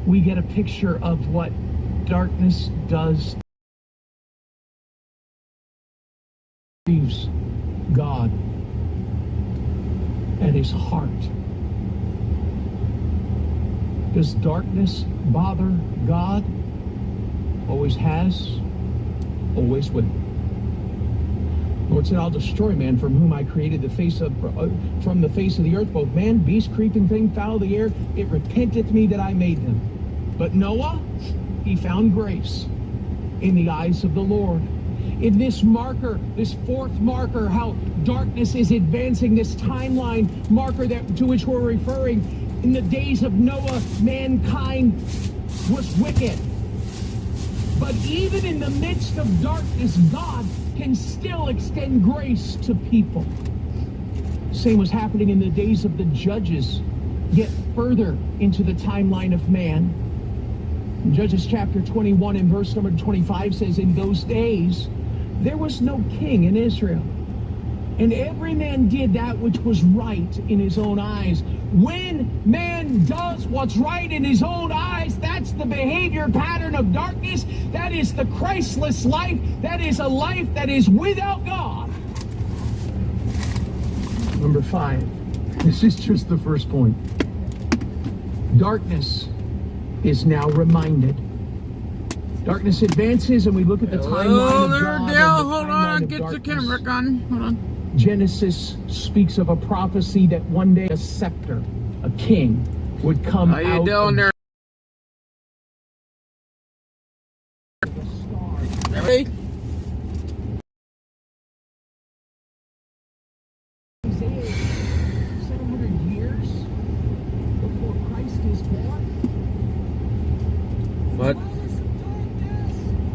we get a picture of what darkness does. Grieves God at his heart. Does darkness bother God? Always has, always will. Lord said, I'll destroy man from whom I created from the face of the earth, both man, beast, creeping thing, fowl of the air. It repenteth me that I made them. But Noah, he found grace in the eyes of the Lord. In this marker, this fourth marker, how darkness is advancing, this timeline marker to which we're referring, in the days of Noah, mankind was wicked. But even in the midst of darkness, God can still extend grace to people. Same was happening in the days of the judges, yet further into the timeline of man. In Judges chapter 21 and verse number 25 says, in those days, there was no king in Israel, and every man did that which was right in his own eyes. When man does what's right in his own eyes, that's the behavior pattern of darkness. That is the Christless life. That is a life that is without God. Number 5. This is just the first point. Darkness is now reminded. Darkness advances, and we look at the timeline of God. Hold on, get the camera on. Hold on. Genesis speaks of a prophecy that one day a scepter, a king, would come out. How you doing there? Hey. 700 years before Christ is born. But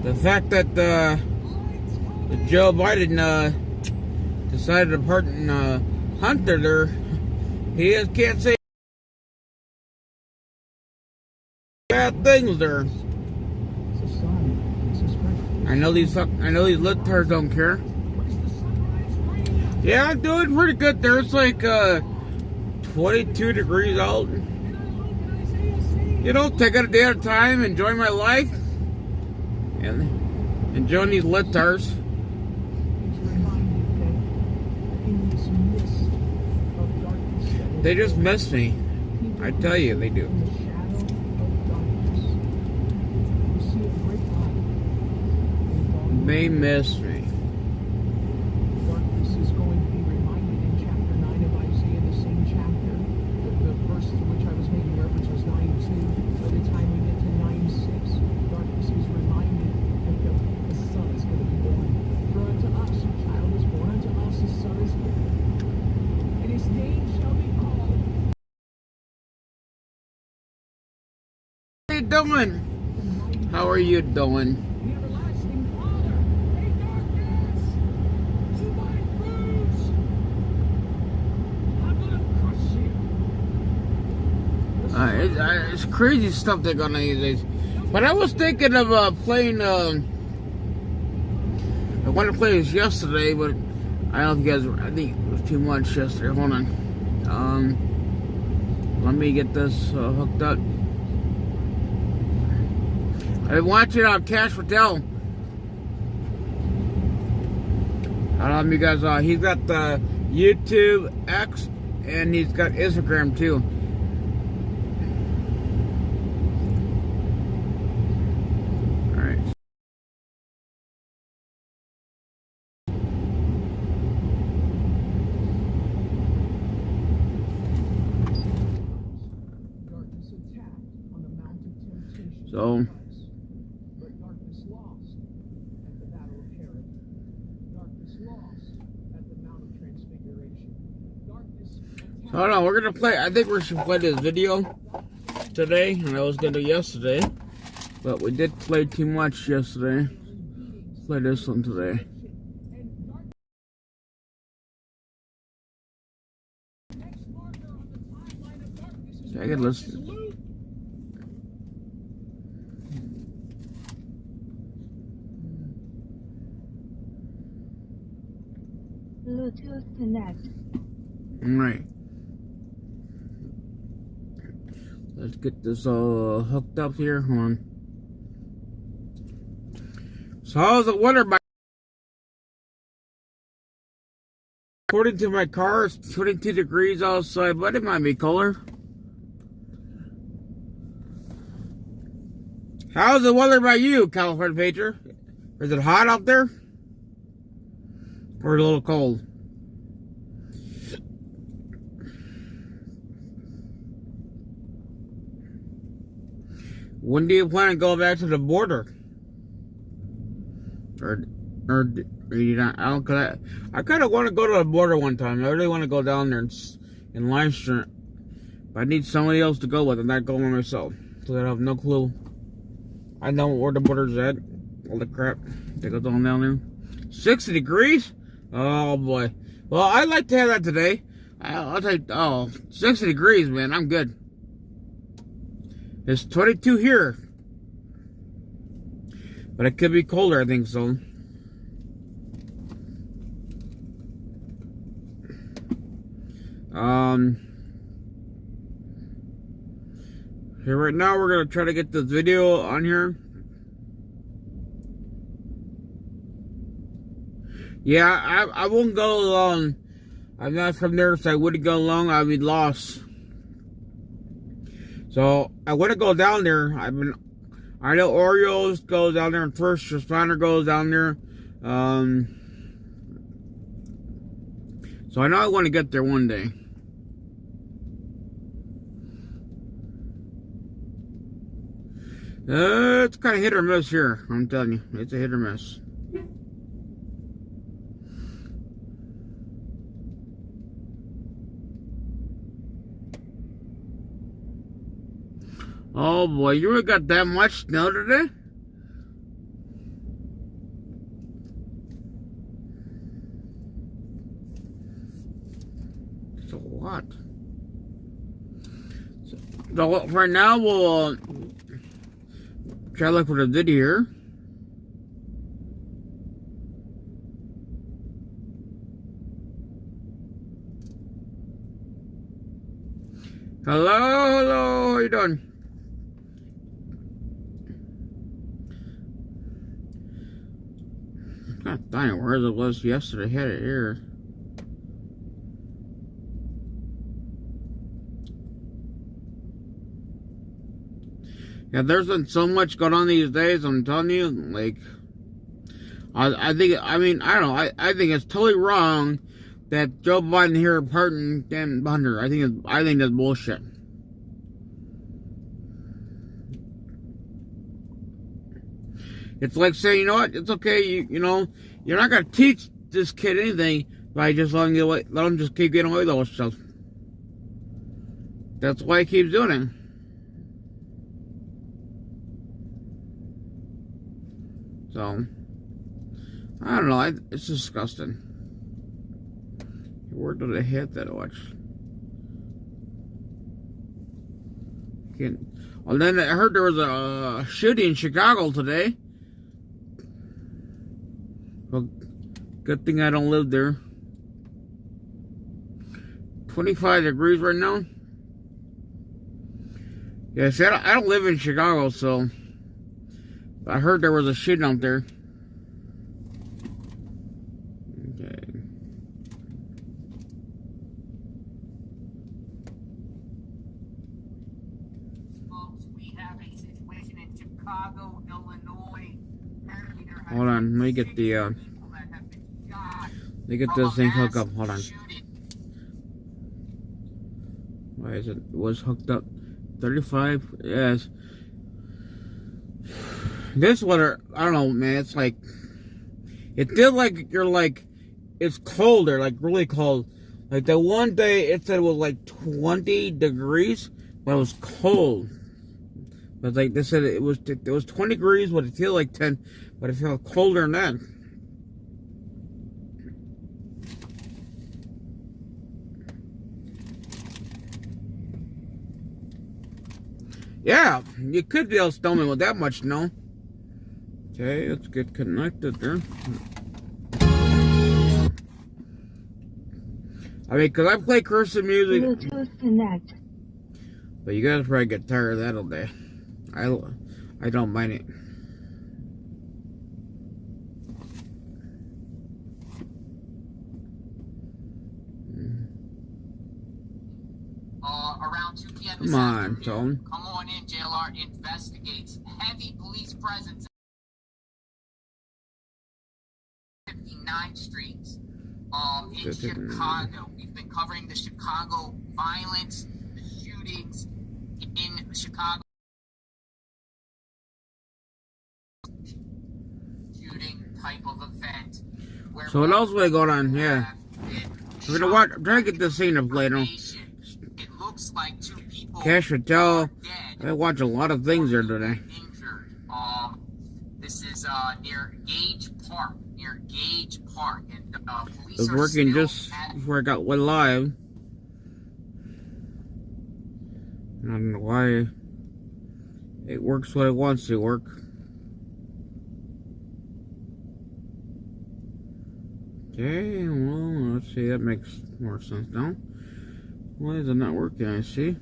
the fact that Joe Biden decided to pardon Hunter there, he just can't say bad things there. I know these libtards don't care. Yeah, I'm doing pretty good there. It's like 22 degrees out. You know, take it a day at a time, enjoy my life, and enjoying these libtards. They just miss me. I tell you, they do. They miss me. Darkness is going to be reminded in chapter 9 of Isaiah, the same chapter. The verse to which I was making reference was 9:2. By the time we get to 9:6, darkness is reminded that the Son is going to be born. For unto us a child is born, unto us a son is given, and his name shall be called. How you doing? How are you doing? It's crazy stuff they're gonna use these. But I was thinking of playing. I wanted to play this yesterday, but I don't know if you guys. I think it was too much yesterday. Hold on. Let me get this hooked up. I've been watching Cash Patel. I don't know if you guys. He's got the YouTube, X, and he's got Instagram too. So, hold on, we're gonna play. I think we should play this video today, and I was gonna do yesterday, but we did play too much yesterday. Let's play this one today. I can listen. Bluetooth connect. Alright. Let's get this all hooked up here. Hold on. So how's the weather back? According to my car, it's 22 degrees outside, but it might be colder. How's the weather by you, California Pager? Is it hot out there? Or a little cold? When do you plan to go back to the border? Or you not? I don't. I kind of want to go to the border one time. I really want to go down there and live stream. But I need somebody else to go with, and not go by myself. So I have no clue. I know where the border's at. All the crap that goes on down there. 60 degrees? Oh boy. Well, I'd like to have that today. I'll take 60 degrees, man. I'm good. It's 22 here. But it could be colder, I think so. Here right now we're gonna try to get this video on here. Yeah, I won't go along. I'm not from there, so I wouldn't go along. I'd be lost. So I want to go down there. I know Oreos goes down there, and First Responder goes down there. So I know I want to get there one day. It's kind of hit or miss here. I'm telling you, it's a hit or miss. Oh boy, you really got that much snow today? It's a lot. So right now we'll try to look for the video here. Hello, how you doing? God damn, where it was yesterday. I had it here. Yeah, there's been so much going on these days, I'm telling you, like, I think, I don't know, I think it's totally wrong that Joe Biden here pardoned Dan Bunter. I think that's bullshit. It's like saying, you know what, it's okay, you know, you're not gonna teach this kid anything by just letting him just keep getting away with all this stuff. That's why he keeps doing it. So, I don't know, it's disgusting. Where did I hit that watch? Well, then I heard there was a shooting in Chicago today. Well, good thing I don't live there. 25 degrees right now. Yeah, see, I don't live in Chicago, so I heard there was a shooting out there. Okay. Folks, we have a situation in Chicago, Illinois. Hold on, let me get the let me get this thing hooked up. Hold on. Why is it? It was hooked up. 35. Yes. This weather, I don't know, man. It's like, it feels like you're like, it's colder, like really cold. Like the one day it said it was like 20 degrees, but it was cold. But like they said it was 20 degrees, but it feels like 10, but it feels colder than that. Yeah, you could be able to stone me with that much snow. Okay, let's get connected there. I mean, because I play cursive music. Bluetooth connect. But you guys probably get tired of that all day. I don't mind it. Around 2 p.m. Come on, Tone. Come on in. JLR investigates heavy police presence at 59th Street in Chicago. We've been covering the Chicago violence, the shootings in Chicago. Shooting type of event. So what else was going on? Yeah. We're gonna watch. I'm trying to get this scene up later. It looks like 2 people Cash would tell. dead. I watch a lot of things there today. Injured. This is near Gage Park. And police It was are working still just before I went live. I don't know why it works what it wants to work. Okay, well, let's see, that makes more sense now. Why is it not working? I see.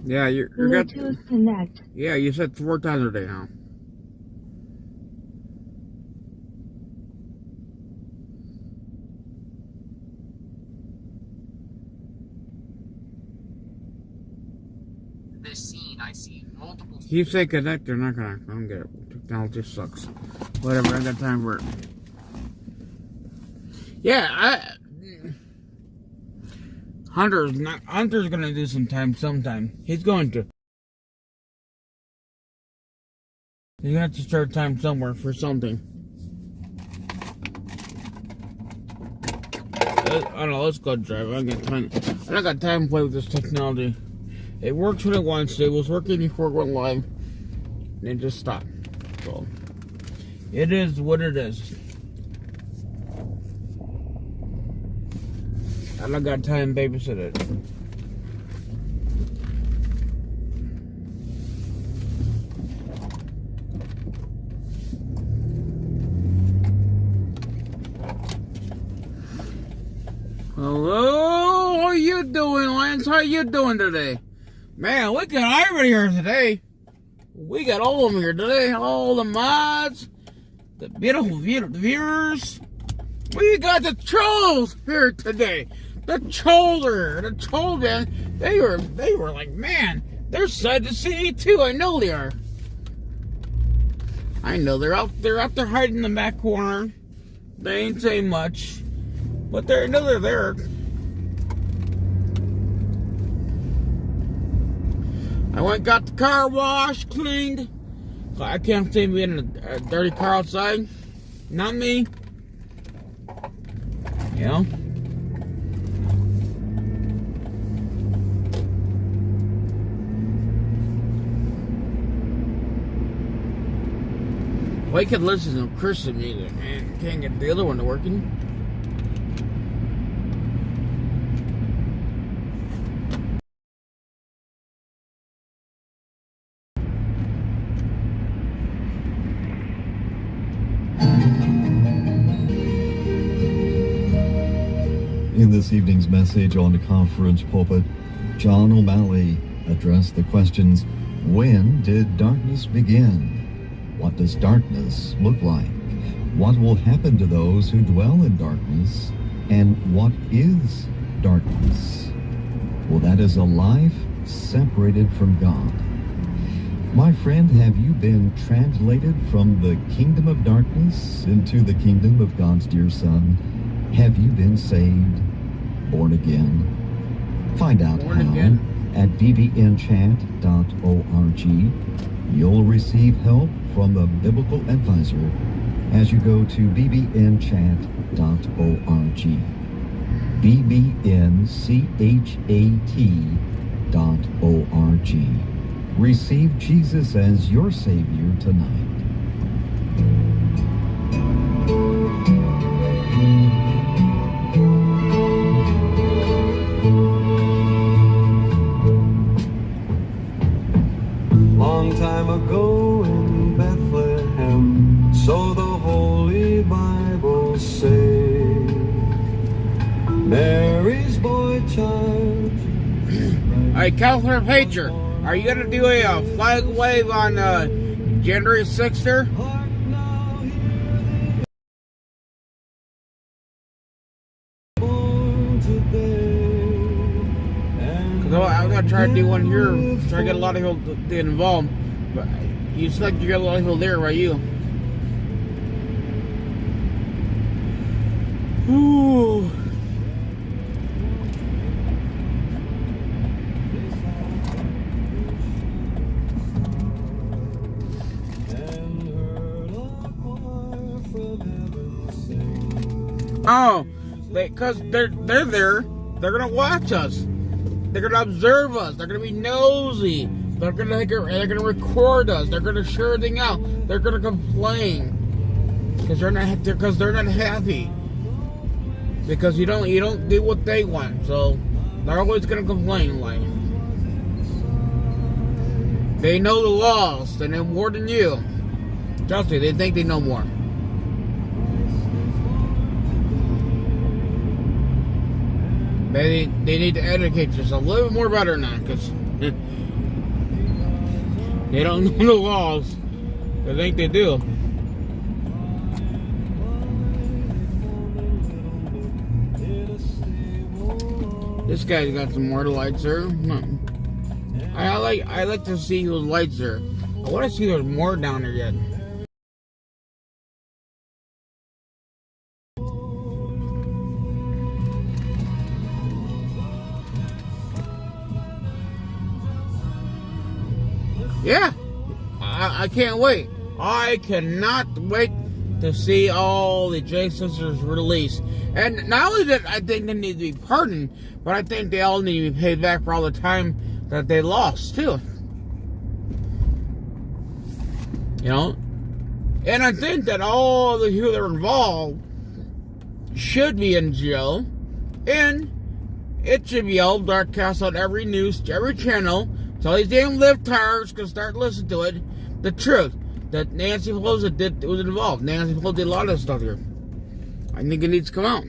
Yeah, you're got. Bluetooth connect. Yeah, you said 4 times a day now. this scene. I see multiple. Keep saying connect, they're not gonna. I don't get it. Technology sucks. Whatever, I got time for it. Yeah, Hunter's gonna do sometime. He's going to. You have to start time somewhere for something. I don't know, let's go drive. I don't got time to play with this technology. It works when it wants to. It was working before it went live. And it just stopped. So it is what it is. I don't got time to babysit it. Hello, how you doing, Lance? How you doing today? Man, we got Ivan here today. We got all of them here today. All the mods, the beautiful viewers. We got the trolls here today. The troll man. They were like, man, they're sad to see me too. I know they are. I know they're out there hiding in the back corner. They ain't saying much, but I know they're there. I went and got the car washed, cleaned. So I can't see me in a dirty car outside. Not me. You know? Well, you can listen to Christian music, man. Can't get the other one to working. In this evening's message on the conference pulpit, John O'Malley addressed the questions, when did darkness begin? What does darkness look like? What will happen to those who dwell in darkness? And what is darkness? Well, that is a life separated from God. My friend, have you been translated from the kingdom of darkness into the kingdom of God's dear Son? Have you been saved, born again? Find out how at bbnchat.org. You'll receive help from a biblical advisor as you go to bbnchat.org. bbnchat.org. Receive Jesus as your Savior tonight. Long time time ago in Bethlehem, so the Holy Bible say. Mary's boy child. Alright, Counselor Pager, are you gonna do a flag wave on January 6th there? I'm gonna try to do one here, try to get a lot of people to get involved. But you seem like you got a lot of people there, right? You. Ooh. Oh, because they're there. They're gonna watch us. They're gonna observe us. They're gonna be nosy. They're gonna record us. They're gonna share everything out. They're gonna complain because they're not happy. Because you don't do what they want. So they're always gonna complain. Like they know the laws. They know more than you. Trust me, they think they know more. They need to educate yourself a little bit more better now, because they don't know the laws. They think they do. This guy's got some more lights there. I like to see those lights there. I want to see there's more down there yet. Yeah, I can't wait. I cannot wait to see all the J Sisters released. And not only that, I think they need to be pardoned, but I think they all need to be paid back for all the time that they lost, too. You know? And I think that all the people that are involved should be in jail. And it should be all broadcast on every news, every channel. So these damn libtards can start listening to it. The truth that Nancy Pelosi was involved. Nancy Pelosi did a lot of stuff here. I think it needs to come out.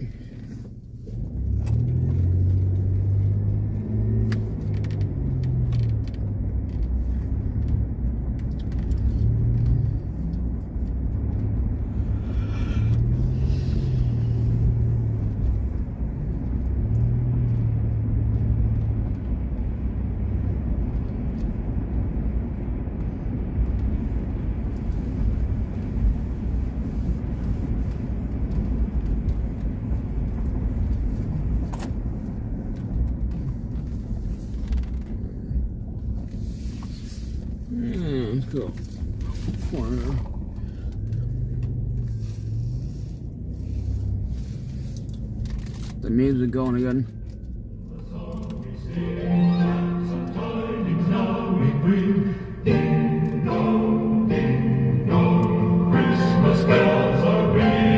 Let's go. The music going again. Christmas bells are ringing.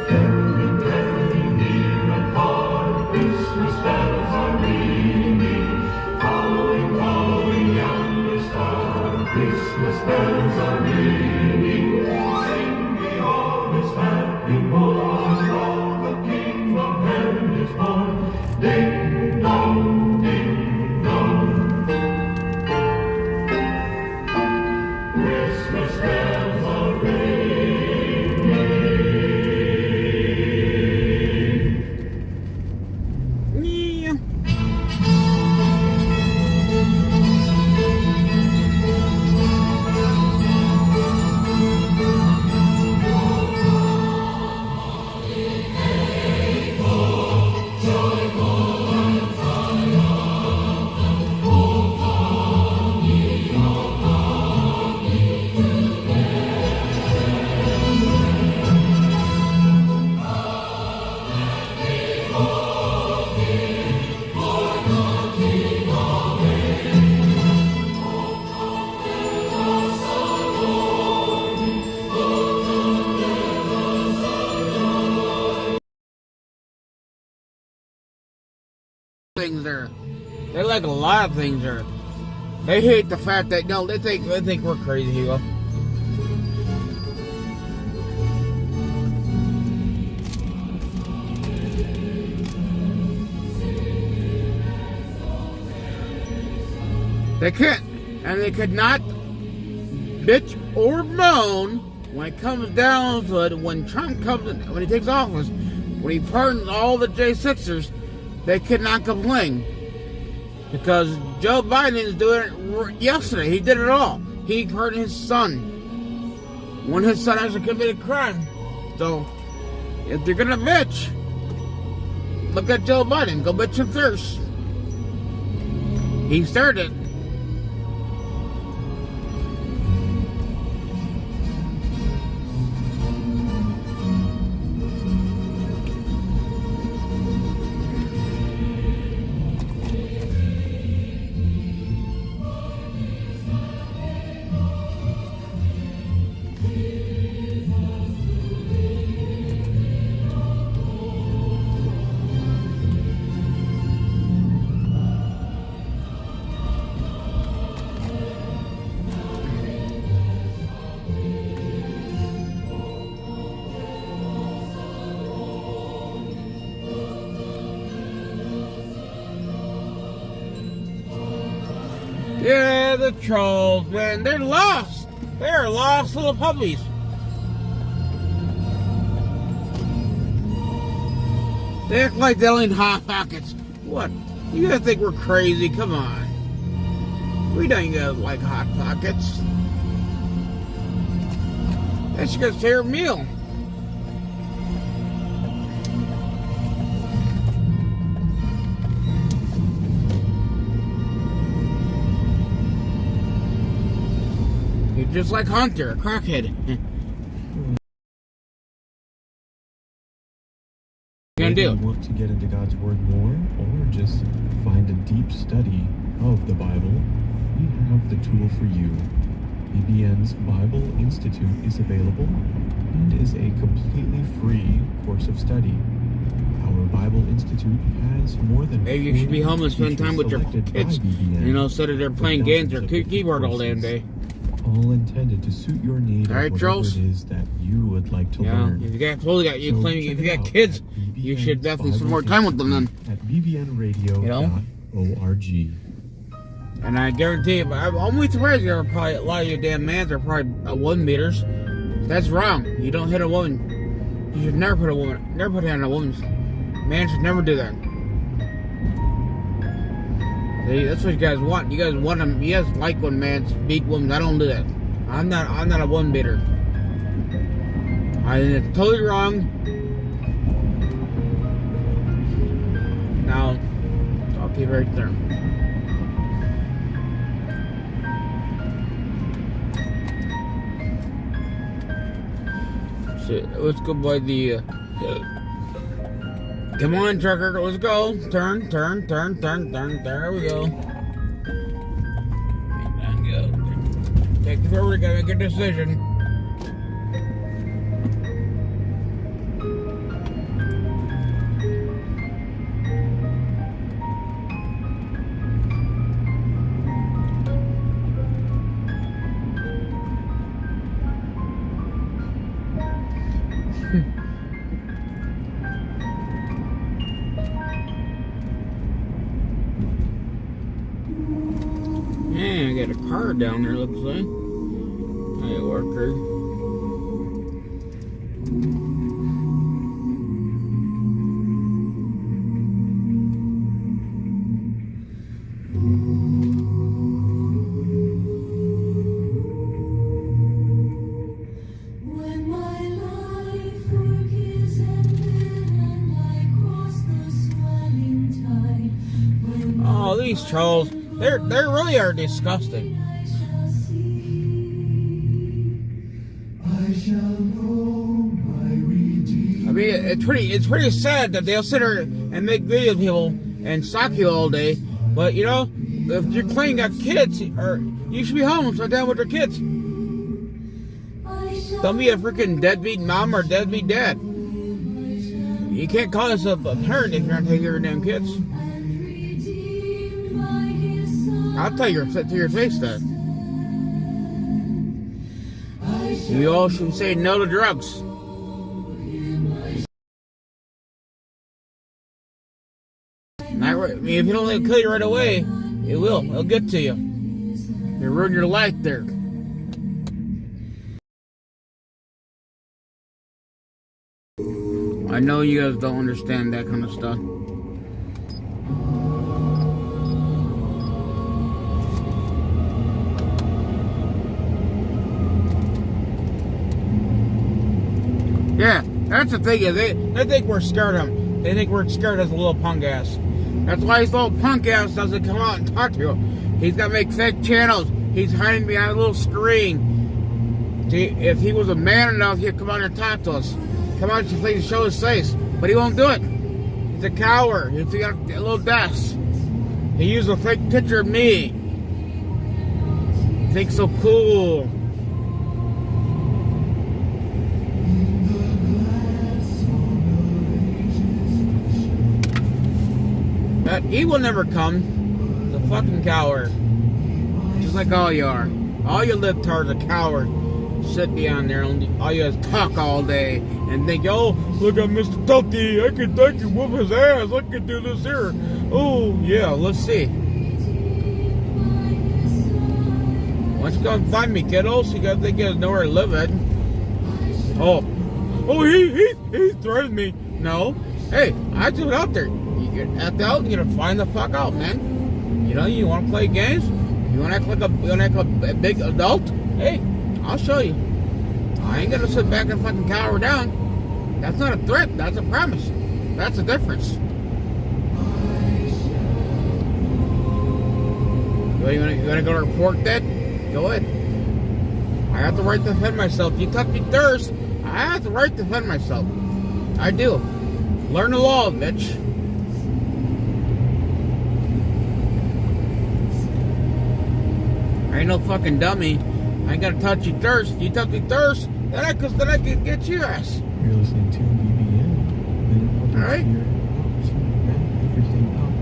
Caroling near and far, Christmas bells are ringing. Following, following yonder star, Christmas bells are ringing. Sing the honest happy boys, for the King of Heaven is born. Ding dong, ding dong. Christmas bells are ringing. Yeah. there. They like a lot of things there. They hate the fact that, no, they think we're crazy people. They can't, and they could not bitch or moan when it comes down to it. When Trump comes in, when he takes office, when he pardons all the J6ers, they could not complain. Because Joe Biden is doing it yesterday. He did it all. He pardoned his son when his son actually committed crime. So, if they're gonna bitch, look at Joe Biden. Go bitch him first. He started. Yeah, the trolls, man, they're lost. They're lost little puppies. They act like they only hot pockets. What? You guys think we're crazy? Come on. We don't get like hot pockets. That's your favorite meal. You're just like Hunter, a crackhead. Gonna do. If you want to get into God's Word more, or just find a deep study of the Bible, we have the tool for you. BBN's Bible Institute is available and is a completely free course of study. Our Bible Institute has more than Maybe you should be home and spend time with your kids, you know, instead of they're playing games or keyboard all damn day. All intended to suit your need, all right, whatever trolls? it is that you would like to learn. If you got if you got kids, you should definitely spend more time with them then. At bbnradio.org. And I guarantee you, I'm only surprised there are probably a lot of you damn mans are probably 1 meters. That's wrong. You don't hit a woman. You should never put a hand on a woman's. Man should never do that. See, that's what you guys want. You guys want them. You guys like when men beat women. I don't do that. I'm not a one beater. I think it's totally wrong. Now, I'll keep right there. So, let's go by the. Come on, trucker, let's go. Turn. There we go. And go. Take it forward, gotta make a decision. Man, I got a car down there, looks like. Hey, worker. When my life work is ended and I cross the swelling tide, Oh, these trolls. They really are disgusting. I shall see, I shall know my Redeemer. I mean, it's pretty sad that they'll sit there and make videos of people and stalk you all day. But you know, if you're claiming got kids, or you should be home and spend time with your kids. Don't be a freaking deadbeat mom or deadbeat dad. You can't call yourself a parent if you're not taking care of your damn kids. I'll tell you to your face then. You all should say no to drugs. If you don't let it kill you right away, it will. It'll get to you. It'll ruin your life there. I know you guys don't understand that kind of stuff. Yeah, that's the thing. They think we're scared of him. They think we're scared of his little punk ass. That's why his little punk ass doesn't come out and talk to you. He's got to make fake channels. He's hiding behind a little screen. See, if he was a man enough, he'd come out and talk to us. Come out and show his face. But he won't do it. He's a coward. He's got a little desk. He used a fake picture of me. He thinks so cool. But he will never come. He's a fucking coward. Just like all you are. All you libtards are cowards. Sit down there and all you guys talk all day and think, oh, look at Mr. Tucky. I can whoop his ass. I can do this here. Oh, yeah, let's see. Why don't you come find me, kiddos? You gotta think you guys know where I live at. Oh, he threatened me. No. Hey, I threw it out there. You get out, you gotta find the fuck out, man. You know, you wanna play games? You wanna act like a big adult? Hey, I'll show you. I ain't gonna sit back and fucking cower down. That's not a threat, that's a promise. That's the difference. You wanna go report that? Go ahead. I have the right to defend myself. You touch me thirst, I have the right to defend myself. I do. Learn the law, bitch. I ain't no fucking dummy. I ain't gotta touch you thirst. You touch me thirst, then I can get your ass. You're listening to BBN. Alright. Everything up.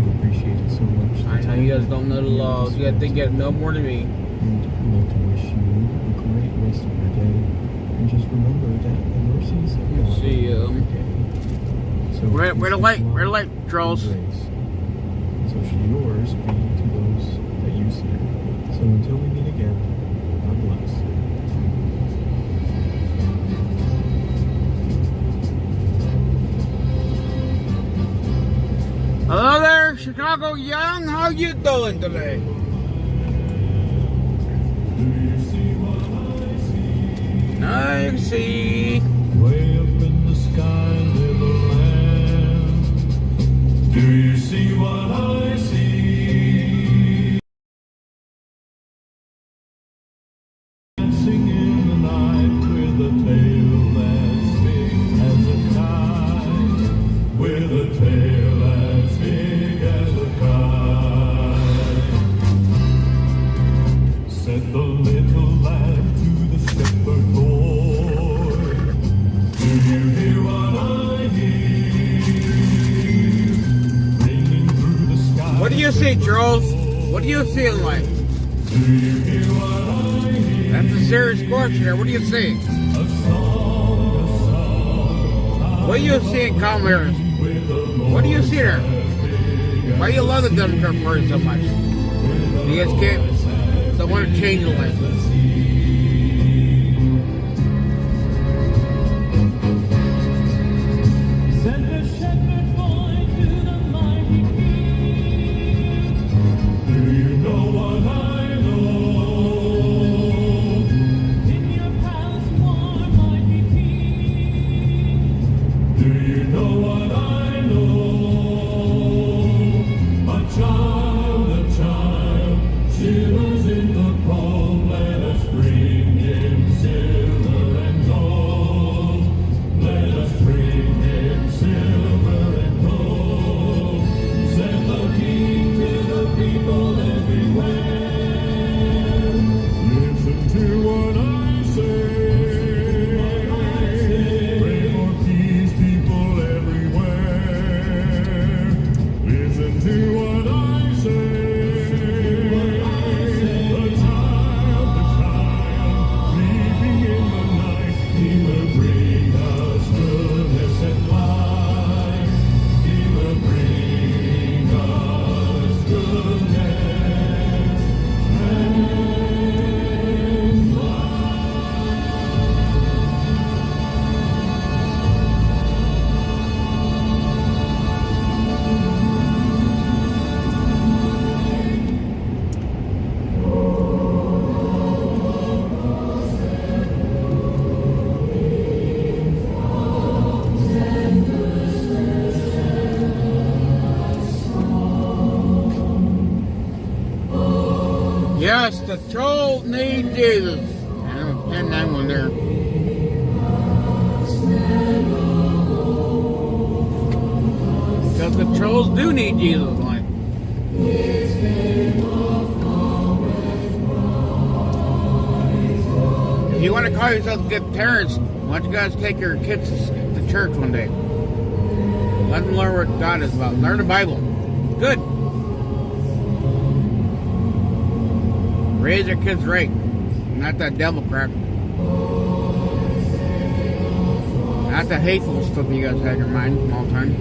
We appreciate it so much. I know you guys don't know the laws. You gotta think you know more than me. And I'd like to wish you a great rest of your day. And just remember that the mercies of God See you. every day. So Red light, trolls. So should yours be to those that you see. So until we meet again, God bless. Hello there, Chicago Young. How you doing today? I see. Way up in the sky, little land. Do you see what I see? Dancing in the night with a tail as big as a kite. With a tail as big as a kite. Said the little lad to the shepherd boy. Do you hear what I hear? Ringing through the sky. What do you see, Charles? What do you see in life? Do you hear what I hear? That's a serious question here. What do you see? A song. What do you see in Commerce? What do you see there? Why do you love the Democrat Party so much? You guys don't want to change the life. Said the shepherd boy to the mighty king. Do you know what I know? In your palace warm, mighty king. Do you know what I know? A child, shivers in the cold weather. Yes, the trolls need Jesus. And that one there. Because the trolls do need Jesus. Like. If you want to call yourselves good parents, why don't you guys take your kids to church one day? Let them learn what God is about. Learn the Bible. Good. Raise your kids right. Not that devil crap. Not that hateful stuff you guys have in your mind all the time.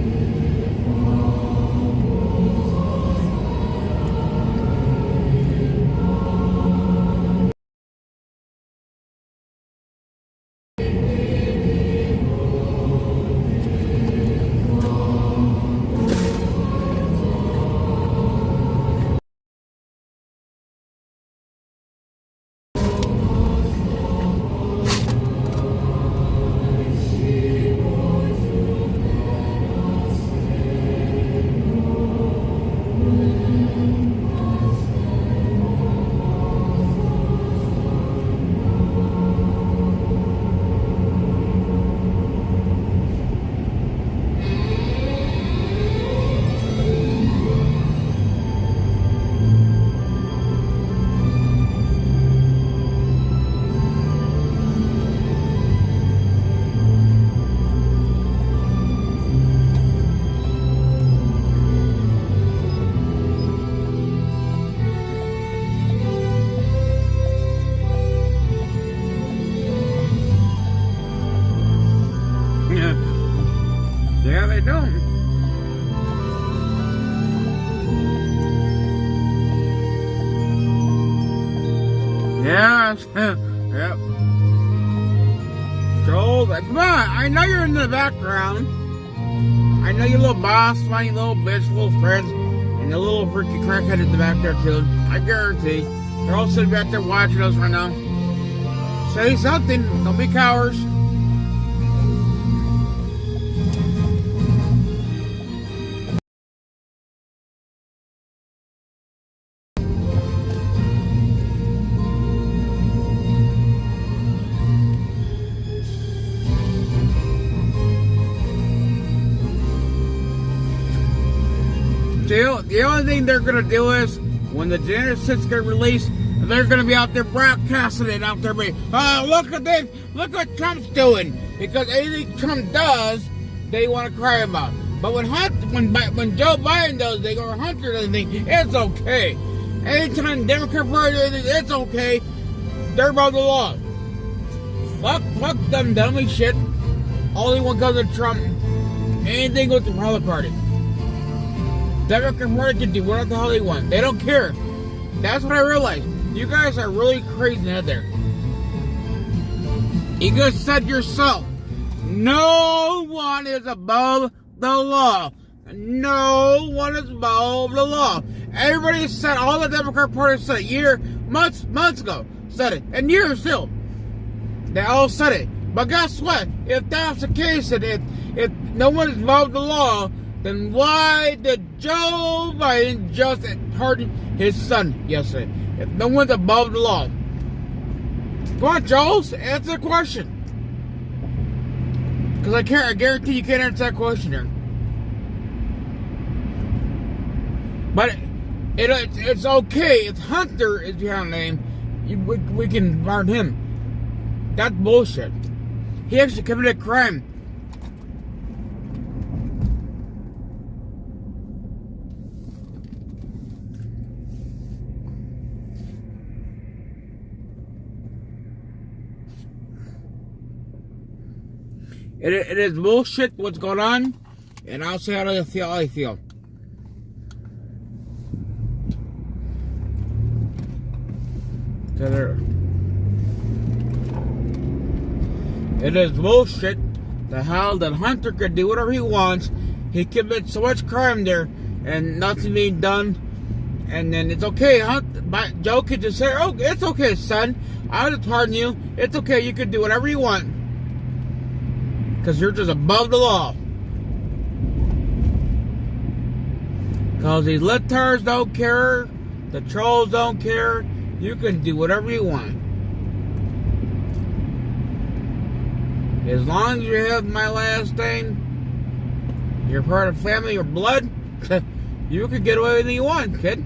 Yeah, they don't. Yeah, yep. Joel, come on, I know you're in the background. I know you little boss, funny little bitch, little friends, and the little freaky crackhead in the back there too. I guarantee. They're all sitting back there watching us right now. Say something, don't be cowards. The only thing they're going to do is, when the Genesis get released, they're going to be out there broadcasting it out there. Oh, look at this. Look what Trump's doing. Because anything Trump does, they want to cry about. But when Joe Biden does, they go, Hunter does anything, it's okay. Anytime Democrat Party does anything, it's okay. They're above the law. Fuck them dummy shit. Only one goes to Trump. Anything with the Republican Party. Democrat Party can do whatever the hell they want. They don't care. That's what I realized. You guys are really crazy out there. You just said yourself, no one is above the law. No one is above the law. Everybody said, all the Democrat Party said it months ago, said it, and years still. They all said it. But guess what? If that's the case, and if no one is above the law, then why did Joe Biden just pardon his son yesterday? If no one's above the law. Come on, Joel, answer the question. Because I guarantee you can't answer that question here. But it's okay. If Hunter is behind the name, we can pardon him. That's bullshit. He actually committed a crime. It is bullshit what's going on, and I'll say how I feel. It is bullshit the hell that Hunter could do whatever he wants. He commits so much crime there, and nothing being done. And then it's okay. Joe could just say, "Oh, it's okay, son. I'll just pardon you. It's okay. You can do whatever you want." Because you're just above the law. Because these littards don't care. The trolls don't care. You can do whatever you want. As long as you have my last name, you're part of family or blood, you can get away with anything you want, kid.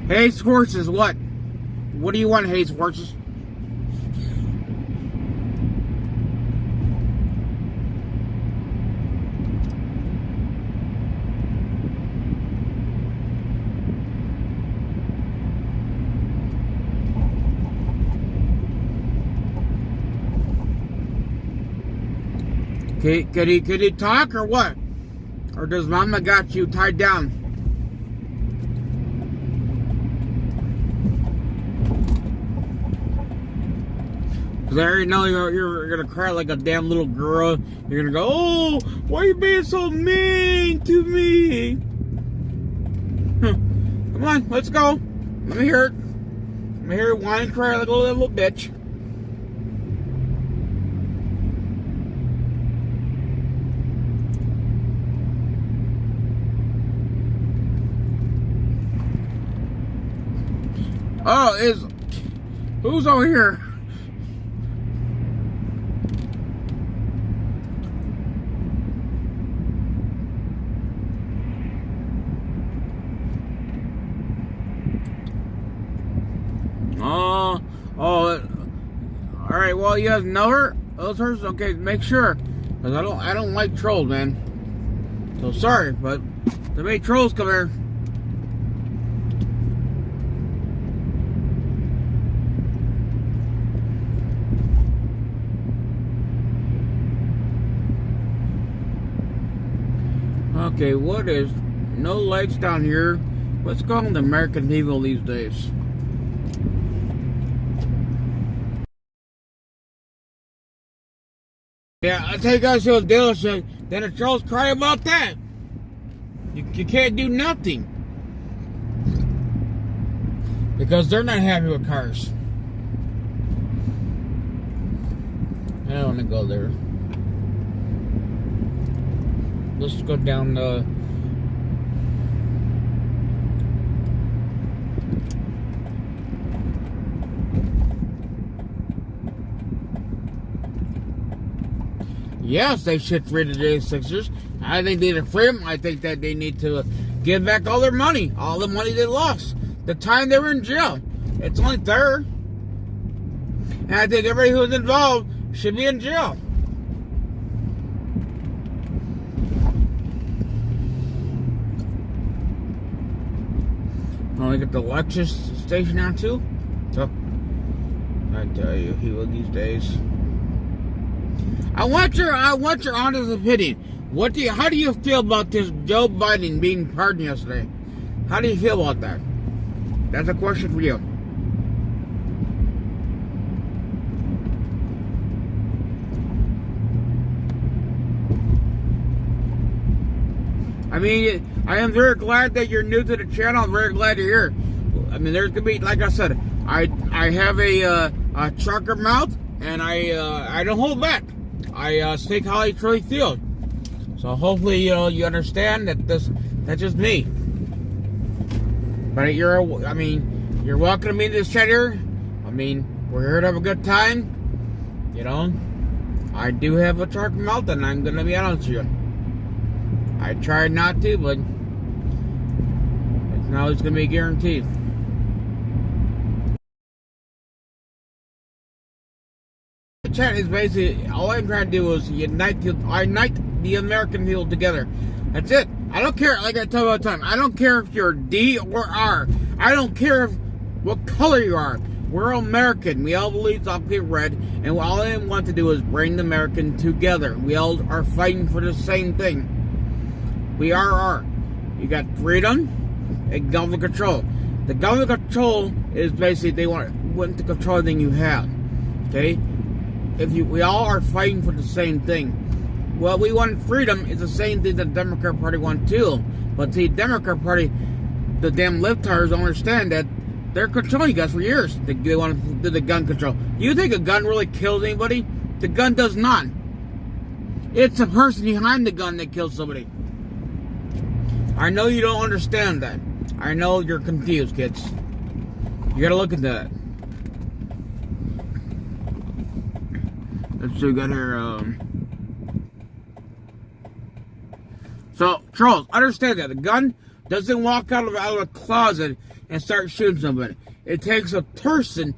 Hates horses, what? What do you want, hates horses? Could he talk or what? Or does Mama got you tied down? Because I already know you're going to cry like a damn little girl. You're going to go, oh, why are you being so mean to me? Come on, let's go. Let me hear it. Let me hear you whine and cry like a little bitch. Oh, who's over here? All right. Well, you guys know her? Those hers? Okay, make sure, because I don't like trolls, man. So sorry, but there may trolls come here. Okay, what is no lights down here? What's going on with American people these days? Yeah, I'll tell you guys who was dealership. Then the trolls cry about that. You can't do nothing. Because they're not happy with cars. I don't want to go there. Let's go down the... Yes, they should free the J6ers. I think they need to free them. I think that they need to give back all their money. All the money they lost. The time they were in jail. It's only fair. And I think everybody who was involved should be in jail. Oh, they got the Lexus station now too? So, I tell you, he will these days. I want your honest opinion. How do you feel about this Joe Biden being pardoned yesterday? How do you feel about that? That's a question for you. I mean, I am very glad that you're new to the channel. I'm very glad you're here. I mean, there's gonna be, like I said, I have a trucker mouth, and I don't hold back. I speak how I truly feel. So hopefully, you understand that that's just me. But you're welcome to me in this chat here. I mean, we're here to have a good time. I do have a trucker mouth, and I'm gonna be honest with you. I tried not to, but it's not always going to be guaranteed. The chat is basically, all I'm trying to do is unite the American people together. That's it. I don't care, like I tell you all the time, I don't care if you're D or R. I don't care what color you are. We're American. We all believe something red, and all I want to do is bring the American together. We all are fighting for the same thing. We are. You got freedom and government control. The government control is basically they want to control everything you have. Okay? We all are fighting for the same thing. Well, we want freedom is the same thing that the Democrat Party wants too. But the Democrat Party, the damn libtards don't understand that They're controlling you guys for years. They want to do the gun control. Do you think a gun really kills anybody? The gun does not. It's the person behind the gun that kills somebody. I know you don't understand that. I know you're confused, kids. You gotta look into that. Let's see, we got here, So, trolls, understand that. The gun doesn't walk out of a closet and start shooting somebody. It takes a person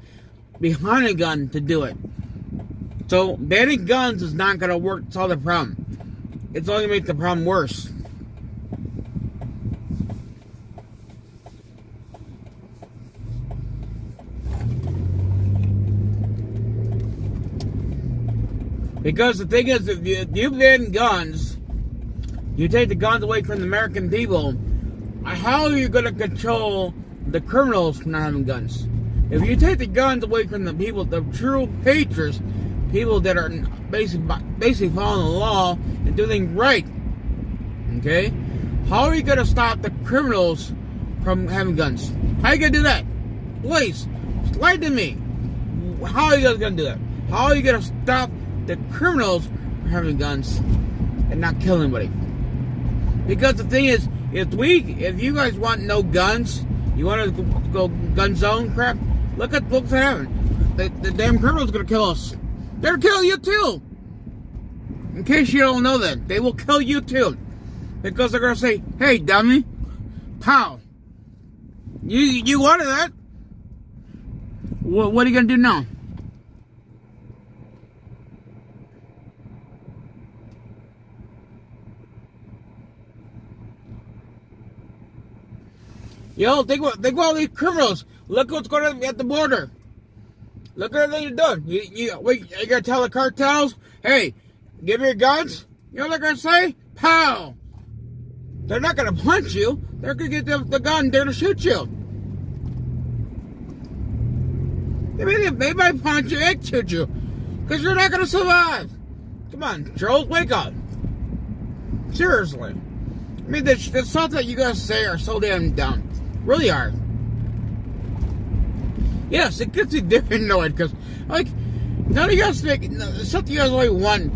behind a gun to do it. So, banning guns is not going to work to solve the problem. It's only going to make the problem worse. Because the thing is, if you ban guns, you take the guns away from the American people, how are you going to control the criminals from not having guns? If you take the guns away from the people, the true patriots, people that are basically following the law and doing right, okay? How are you going to stop the criminals from having guns? How are you going to do that? Please, explain to me. How are you guys going to do that? How are you going to stop the criminals from having guns and not killing anybody? Because the thing is, if you guys want no guns, you want to go gun zone crap, look what's happening. The damn criminals gonna kill us. They're gonna kill you too. In case you don't know that, they will kill you too. Because they're gonna say, hey dummy, pow. You wanted that. What are you gonna do now? Yo, think about all these criminals. Look what's going on at the border. Look at everything you're doing. You gonna tell the cartels, hey, give me your guns? You know what they're gonna say? Pow! They're not gonna punch you. They're gonna get the gun there to shoot you. I mean, they might punch you and shoot you, because you're not gonna survive. Come on, trolls, wake up. Seriously. I mean, the stuff that you guys say are so damn dumb. Really are. Yes, it gets me very annoyed because, like, none of you guys make stuff you guys only want.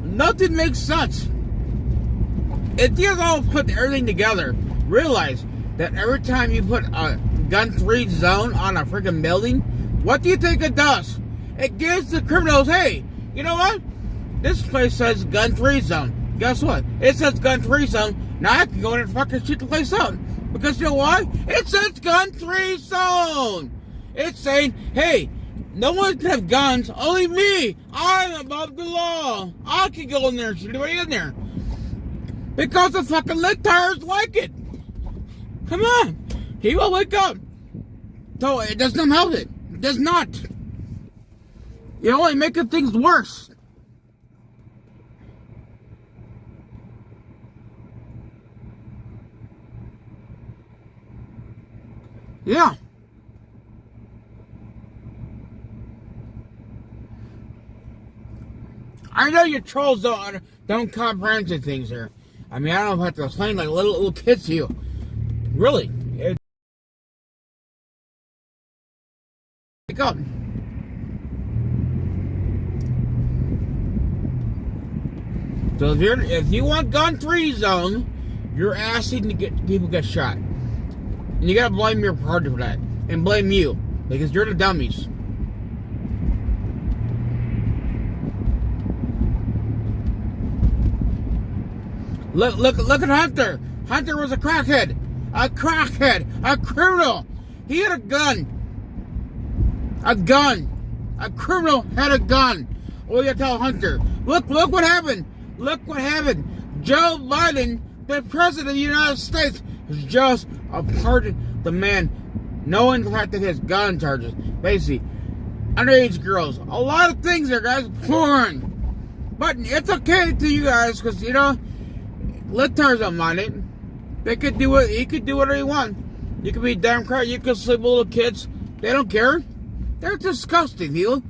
Nothing makes sense. If you guys all put everything together, realize that every time you put a gun-free zone on a freaking building, what do you think it does? It gives the criminals, hey, you know what? This place says gun-free zone. Guess what? It says gun-free zone. Now I can go in and fucking shoot the place up. Because you know why? It says gun-free zone. It's saying, hey, no one can have guns, only me. I'm above the law. I can go in there and shoot anybody in there. Because the fucking libtards like it. Come on. People wake up. So it does not help it. It does not. You're only making things worse. Yeah. I know you trolls don't comprehend things here. I mean, I don't have to explain like little kids to you. Really. Wake up. So if you want gun-free zone, you're asking to get people get shot. And you gotta blame your party for that. And blame you. Because you're the dummies. Look at Hunter. Hunter was a crackhead. A crackhead. A criminal. He had a gun. A gun. A criminal had a gun. What do you tell Hunter? Look what happened. Look what happened. Joe Biden, the president of the United States, is just a pardon the man, knowing the fact that he has gun charges. Basically, underage girls. A lot of things there, guys. Porn. But it's okay to you guys, because, you know, libtards don't mind it. They could do it. He could do whatever he wants. You could be a Democrat. You could sleep with little kids. They don't care. They're disgusting, people.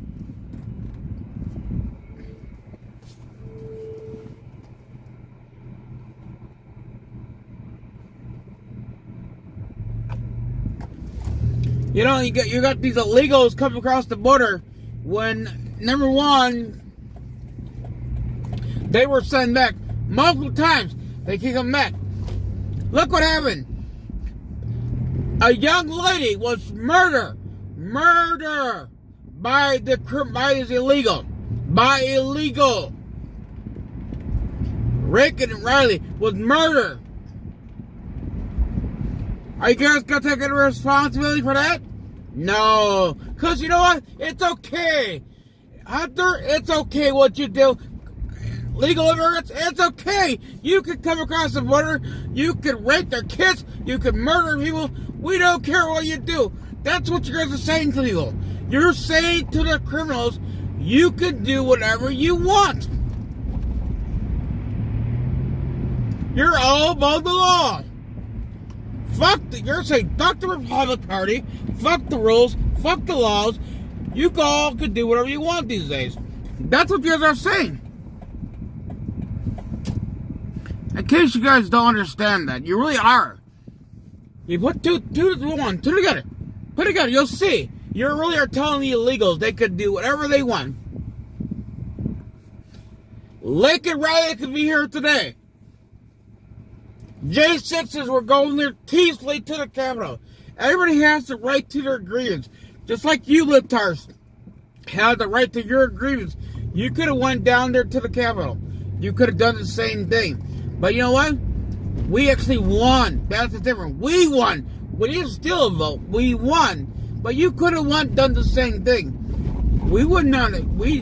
You know, you got these illegals coming across the border when, number one, they were sent back multiple times. They keep coming back. Look what happened. A young lady was murdered by this illegal. Rick and Riley was murdered. Are you guys gonna take any responsibility for that? No. Because you know what? It's okay. Hunter, it's okay what you do. Legal immigrants, it's okay. You can come across the border. You can rape their kids. You can murder people. We don't care what you do. That's what you guys are saying to people. You're saying to the criminals, you can do whatever you want. You're all above the law. You're saying fuck the Republican Party, fuck the rules, fuck the laws. You all can do whatever you want these days. That's what you guys are saying. In case you guys don't understand that, you really are. You put two together. Put it together, you'll see. You really are telling the illegals they could do whatever they want. Lincoln Riley could be here today. J6s were going there peacefully to the Capitol. Everybody has the right to their grievance. Just like you libtards have the right to your grievance. You could have went down there to the Capitol. You could have done the same thing. But you know what? We actually won. That's the difference. We won. We didn't steal a vote. We won. But you could have done the same thing. We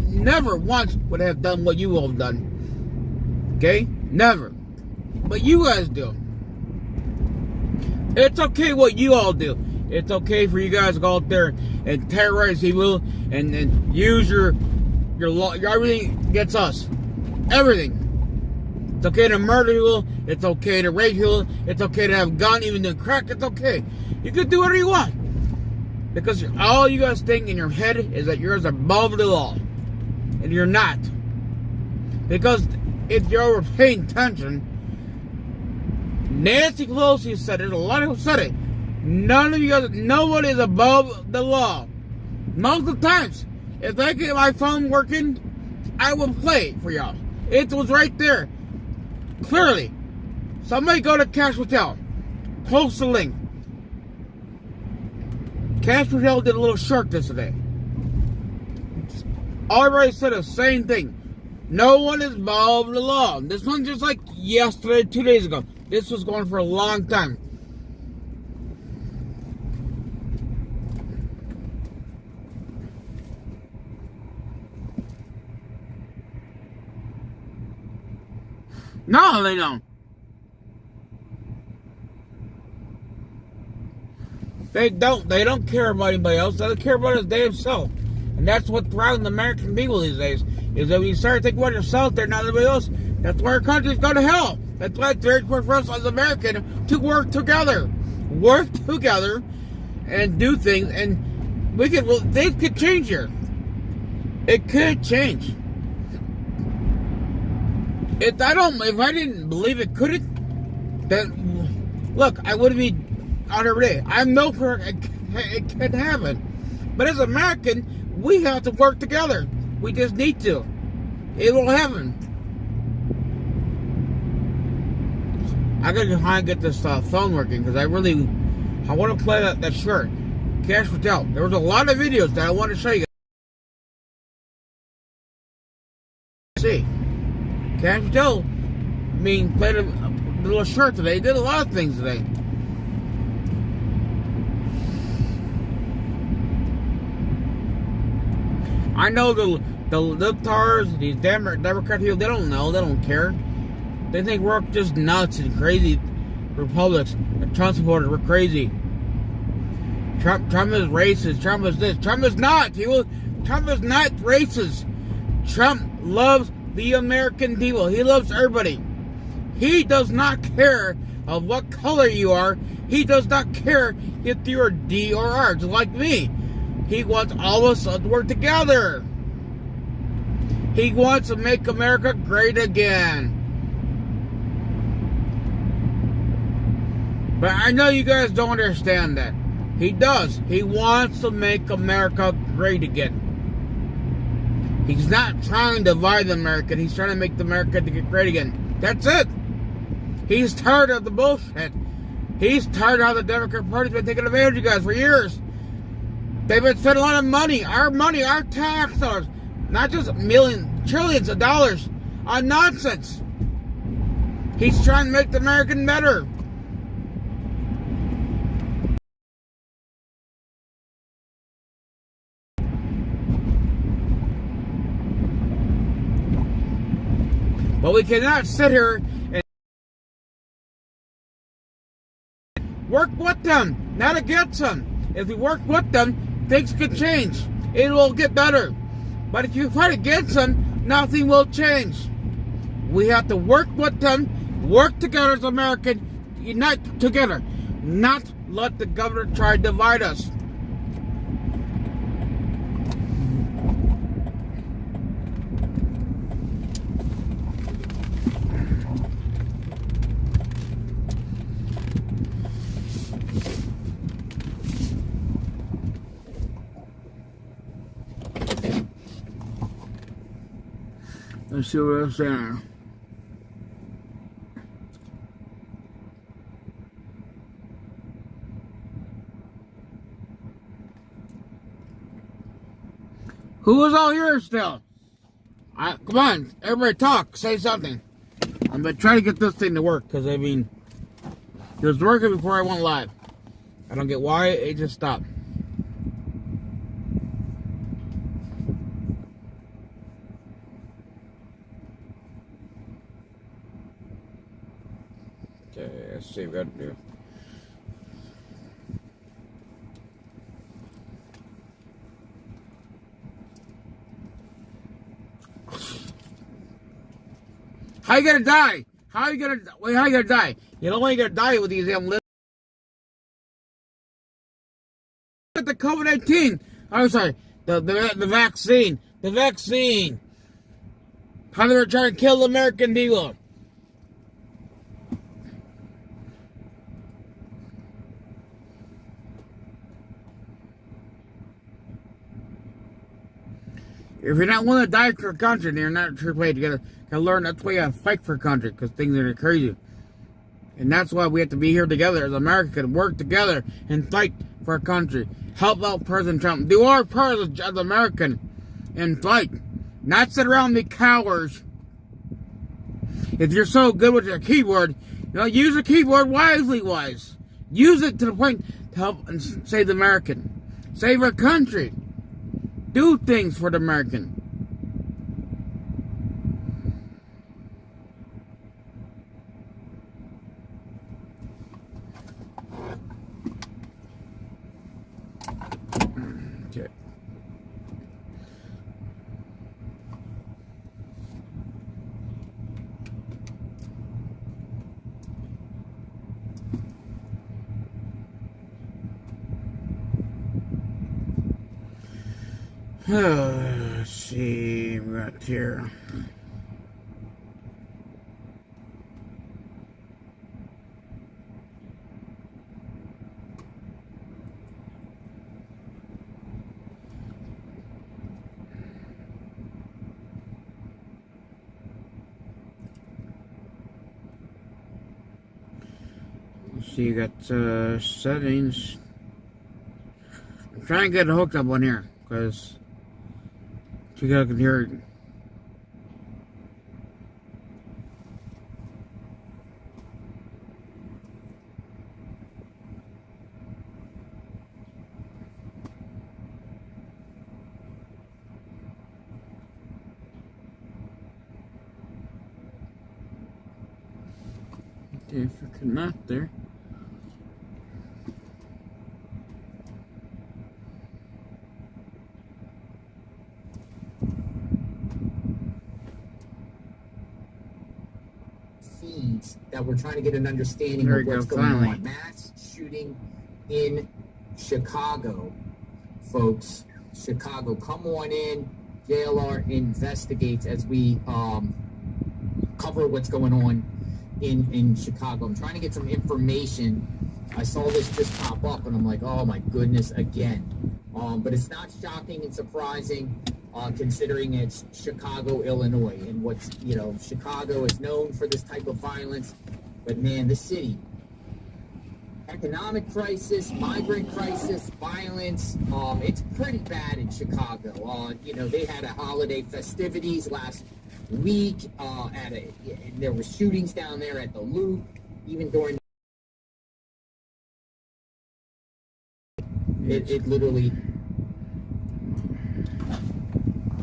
never once would have done what you all have done. Okay? Never. But you guys do. It's okay what you all do. It's okay for you guys to go out there and terrorize people and use your law. Everything against us. Everything. It's okay to murder people. It's okay to rape people. It's okay to have a gun, even to crack. It's okay. You can do whatever you want. Because all you guys think in your head is that you're above the law. And you're not. Because if you're paying attention, Nancy Pelosi said it, a lot of people said it. None of you guys, nobody is above the law. Multiple times. If I get my phone working, I will play it for y'all. It was right there. Clearly. Somebody go to Cash Hotel. Post the link. Cash Hotel did a little short yesterday. Everybody said the same thing. No one is above the law. This one just like yesterday, 2 days ago. This was going for a long time. No, they don't. They don't. They don't care about anybody else. They don't care about his damn self. And that's what's wrong with the American people these days. Is that when you start thinking about yourself, they're not everybody else. That's why our country's going to hell. That's why it's very important for us as Americans to work together. Work together and do things. And we could, things could change here. It could change. If I didn't believe it couldn't, then look, I wouldn't be on every day. I know it can happen. But as American, we have to work together. We just need to. It will happen. I gotta go and get this phone working because I want to play that shirt. Cash Hotel. There was a lot of videos that I want to show you guys. See, Cash Hotel, played a little shirt today. Did a lot of things today. I know the libtards, these Democrat people, they don't know. They don't care. They think we're just nuts and crazy republics. And Trump supporters, we're crazy. Trump is racist. Trump is this. Trump is not. Trump is not racist. Trump loves the American people. He loves everybody. He does not care of what color you are. He does not care if you're D or R, just like me. He wants all of us to work together. He wants to make America great again. But I know you guys don't understand that. He does. He wants to make America great again. He's not trying to divide America. He's trying to make America to get great again. That's it. He's tired of the bullshit. He's tired of how the Democrat Party's been taking advantage of you guys for years. They've been spending a lot of money, our tax dollars, not just millions, trillions of dollars on nonsense. He's trying to make the American better. But we cannot sit here and work with them, not against them. If we work with them, things can change. It will get better. But if you fight against them, nothing will change. We have to work with them, work together as Americans, unite together, not let the government try to divide us. Let's see what else there. Who is all here still? Come on, everybody talk, say something. I'm gonna try to get this thing to work, because I mean, it was working before I went live. I don't get why it just stopped. Okay, let's see what I can do. How you gonna die? How you gonna die? You don't want to die with these damn lists. The COVID-19. I'm sorry. The vaccine. The vaccine. How they were trying to kill the American people. If you're not willing to die for a country, then you're not a true player. You gotta learn that's why you gotta fight for a country, because things are crazy. And that's why we have to be here together as America, and work together and fight for our country. Help out President Trump. Do our part as American and fight. Not sit around and be cowards. If you're so good with your keyboard, use the keyboard wisely. Use it to the point to help and save the American. Save our country. Do things for the American. Okay. Let's see what we got here. Let's see, you got settings. I'm trying to get it hooked up on here, because you guys can hear it. Okay, if I connect there. That we're trying to get an understanding of what's going on. Mass shooting in Chicago, folks. Chicago, come on in. JLR investigates as we cover what's going on in Chicago. I'm trying to get some information I saw this just pop up, and I'm like, oh my goodness, again. But it's not shocking and surprising, considering it's Chicago, Illinois, and what's, Chicago is known for this type of violence. But man, the city, economic crisis, migrant crisis, violence, it's pretty bad in Chicago. They had a holiday festivities last week, there were shootings down there at the Loop, even during it literally.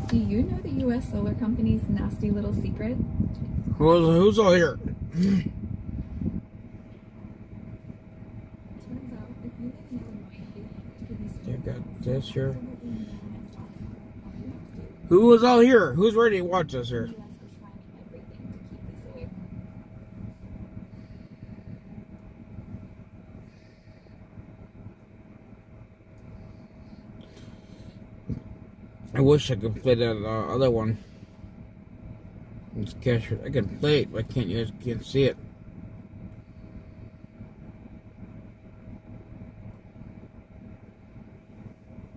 Do you know the U.S. Solar Company's nasty little secret? Who's all here? Turns out, if you live in Illinois, they have to produce You got this here. so that we know when it talks. All you have to do Who is all here? Who's ready to watch us here? is ask for trying everything to keep this away. I wish I could play that other one. It's captured. I can play it, but you guys can't see it.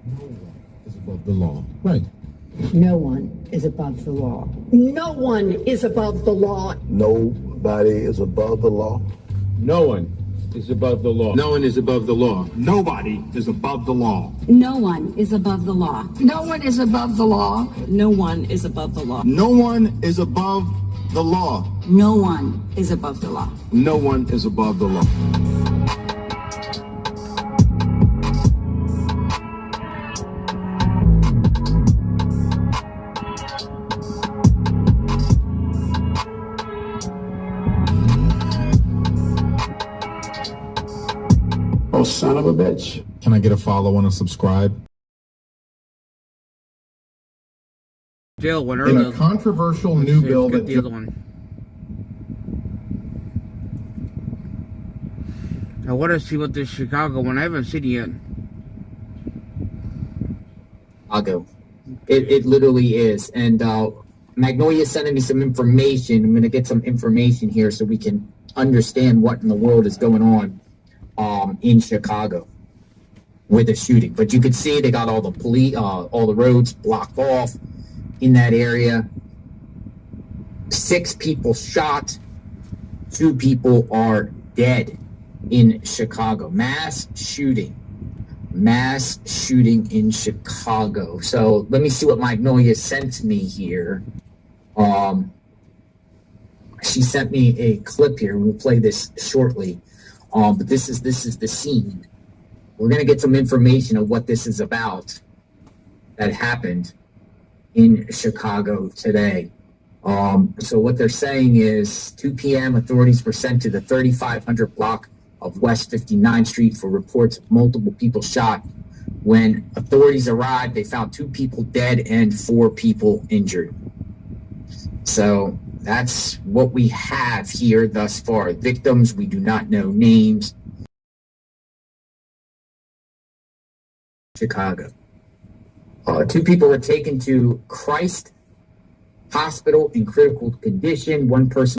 No one is above the law. Right. No one is above the law. No one is above the law. Nobody is above the law. No one is above the law. No one is above the law. Nobody is above the law. No one is above the law. No one is above the law. No one is above the law. No one is above the law. No one is above the law. No one is above the law. Oh, son of a bitch. Can I get a follow and a subscribe? Jail winner. In a controversial new bill that the other one. I want to see what this Chicago one. I haven't seen it yet. Chicago. It literally is. And Magnolia sending me some information. I'm going to get some information here so we can understand what in the world is going on in Chicago with the shooting. But you can see they got all the police, all the roads blocked off in that area. 6 people shot. 2 people are dead in Chicago. Mass shooting in Chicago. So let me see what Magnolia sent me here. She sent me a clip here. We'll play this shortly. But this is the scene. We're gonna get some information of what this is about that happened in Chicago today. So what they're saying is 2 p.m. authorities were sent to the 3500 block of West 59th Street for reports of multiple people shot. When authorities arrived, they found 2 people dead and 4 people injured. So that's what we have here thus far. Victims, we do not know names. Chicago. 2 people were taken to Christ Hospital in critical condition. One person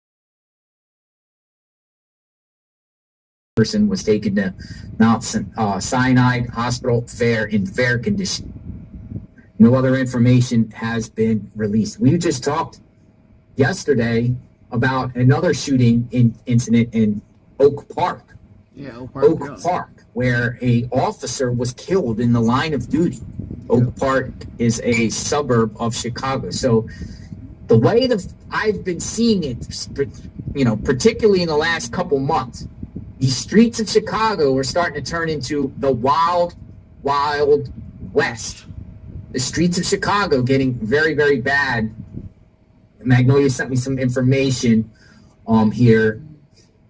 was taken to Mount Sinai Hospital in fair condition. No other information has been released. We just talked yesterday about another shooting incident in Oak Park. Yeah, Oak Park, where a officer was killed in the line of duty. Oak Park is a suburb of Chicago. So the way that I've been seeing it, particularly in the last couple months, the streets of Chicago are starting to turn into the wild, wild west. The streets of Chicago getting very, very bad. Magnolia sent me some information here.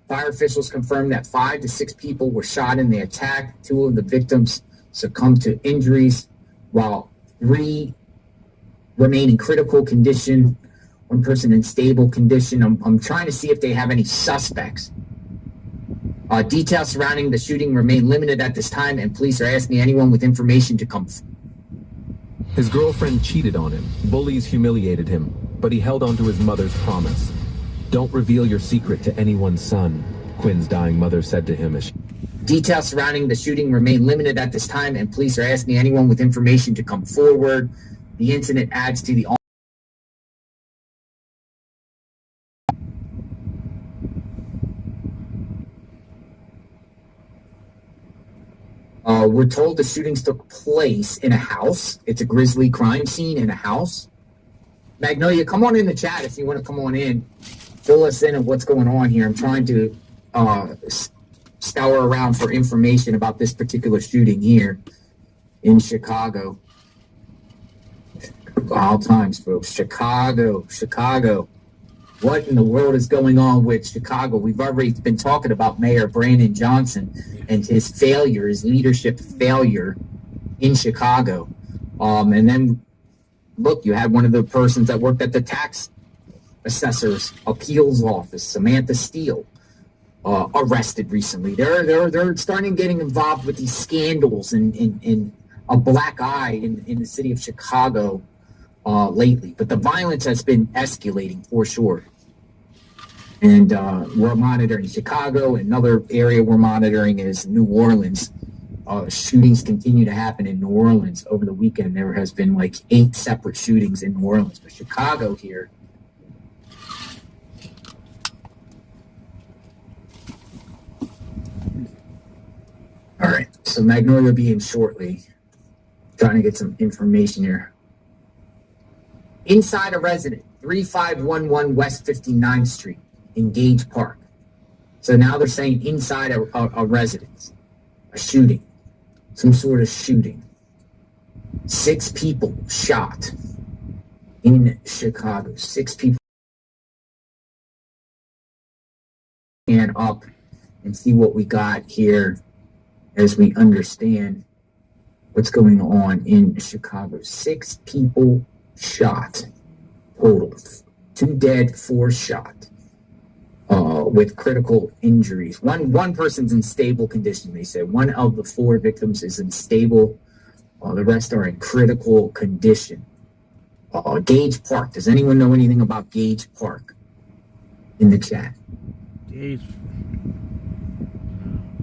Fire officials confirmed that 5 to 6 people were shot in the attack. 2 of the victims succumbed to injuries, while 3 remain in critical condition. 1 person in stable condition. I'm trying to see if they have any suspects. Details surrounding the shooting remain limited at this time, and police are asking anyone with information to come. His girlfriend cheated on him. Bullies humiliated him, but he held on to his mother's promise. Don't reveal your secret to anyone's son, Quinn's dying mother said to him as she... Details surrounding the shooting remain limited at this time, and police are asking anyone with information to come forward. The incident adds to the we're told the shootings took place in a house. It's a grisly crime scene in a house. Magnolia, come on in the chat if you want to come on in. Fill us in on what's going on here. I'm trying to scour around for information about this particular shooting here in Chicago. All times, folks. Chicago. What in the world is going on with Chicago? We've already been talking about Mayor Brandon Johnson and his failure, his leadership failure in Chicago. And then, look, you had one of the persons that worked at the tax assessor's appeals office, Samantha Steele, arrested recently. They're starting getting involved with these scandals and a black eye in the city of Chicago lately. But the violence has been escalating for sure. And we're monitoring Chicago. Another area we're monitoring is New Orleans. Shootings continue to happen in New Orleans. Over the weekend, there has been like 8 separate shootings in New Orleans. But Chicago here, all right, so Magnolia will be in shortly. Trying to get some information here. Inside a resident, 3511 West 59th Street in Gage Park. So now they're saying inside a residence, a shooting, some sort of shooting. 6 people shot in Chicago. 6 people. And up and see what we got here as we understand what's going on in Chicago. 6 people shot total. 2 dead, 4 shot with critical injuries. One person's in stable condition, they said. 1 of the 4 victims is in stable. The rest are in critical condition. Gage Park. Does anyone know anything about Gage Park in the chat?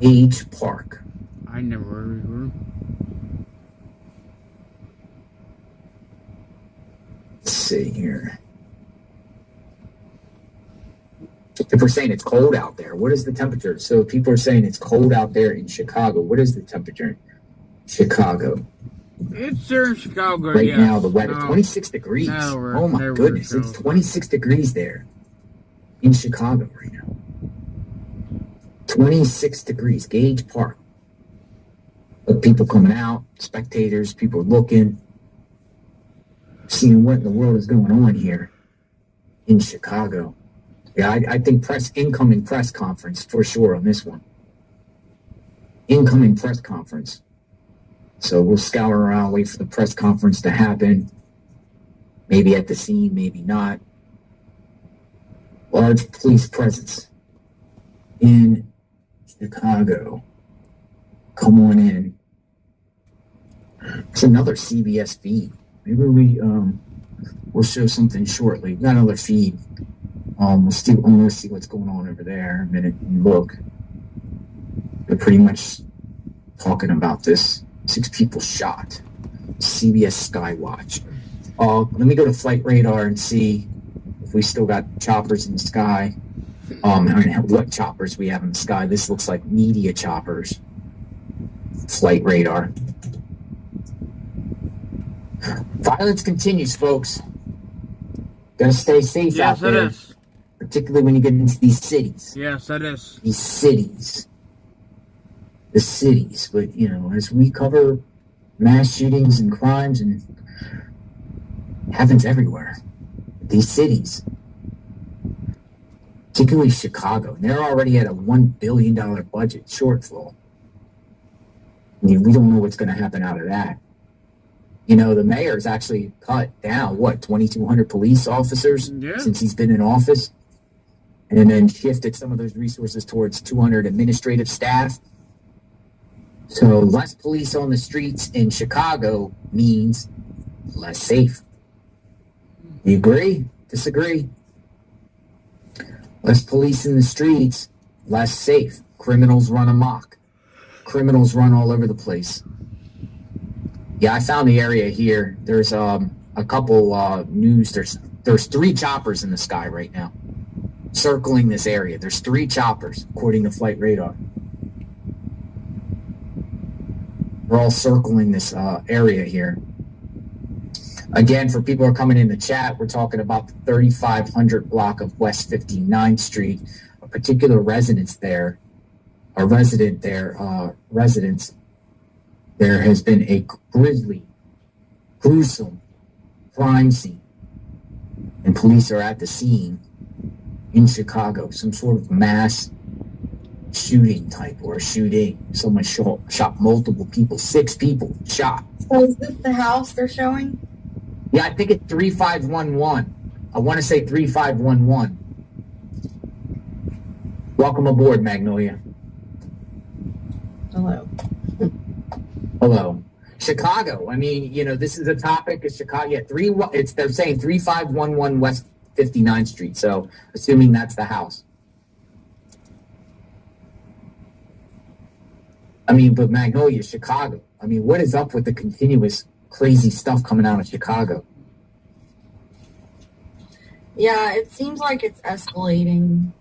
Gage Park. I never heard of it. Let's see here. If we're saying it's cold out there, what is the temperature? So people are saying it's cold out there in Chicago. What is the temperature in Chicago? It's there in Chicago right now. The weather, 26 degrees. No, oh my goodness, it's 26 degrees there in Chicago right now. 26 degrees, Gage Park. But people coming out, spectators, people looking, seeing what in the world is going on here in Chicago. Yeah, I think incoming press conference for sure on this one. Incoming press conference. So we'll scour around, wait for the press conference to happen. Maybe at the scene, maybe not. Large police presence in Chicago. Come on in. It's another CBS feed. Maybe we'll show something shortly. Got another feed. Let's see what's going on over there. A minute and look. They're pretty much talking about this. 6 people shot. CBS Skywatch. Let me go to flight radar and see if we still got choppers in the sky. I mean, what choppers we have in the sky. This looks like media choppers. Flight radar. Violence continues, folks. Gotta stay safe out there. Yes, it is. Particularly when you get into these cities. Yes, it is. These cities. The cities. But, you know, as we cover mass shootings and crimes, and it happens everywhere. These cities. Particularly Chicago. They're already at a $1 billion budget shortfall. I mean, we don't know what's going to happen out of that. You know, the mayor's actually cut down, 2,200 police officers since he's been in office, and then shifted some of those resources towards 200 administrative staff. So less police on the streets in Chicago means less safe. You agree? Disagree? Less police in the streets, less safe. Criminals run amok. Criminals run all over the place. Yeah, I found the area here. There's a couple news. There's 3 choppers in the sky right now, circling this area. There's 3 choppers, according to flight radar. They're all circling this area here. Again, for people who are coming in the chat, we're talking about the 3500 block of West 59th Street. A particular residence there, residence. There has been a grisly, gruesome crime scene, and police are at the scene in Chicago. Some sort of mass shooting type, or a shooting. Someone shot multiple people, 6 people shot. So is this the house they're showing? Yeah, I think it's 3511. I want to say 3511. Welcome aboard, Magnolia. Hello. Hello. Chicago. I mean, you know, this is a topic of Chicago. Yeah, they're saying 3511 West 59th Street. So, assuming that's the house. I mean, but Magnolia, Chicago. I mean, what is up with the continuous crazy stuff coming out of Chicago? Yeah, it seems like it's escalating.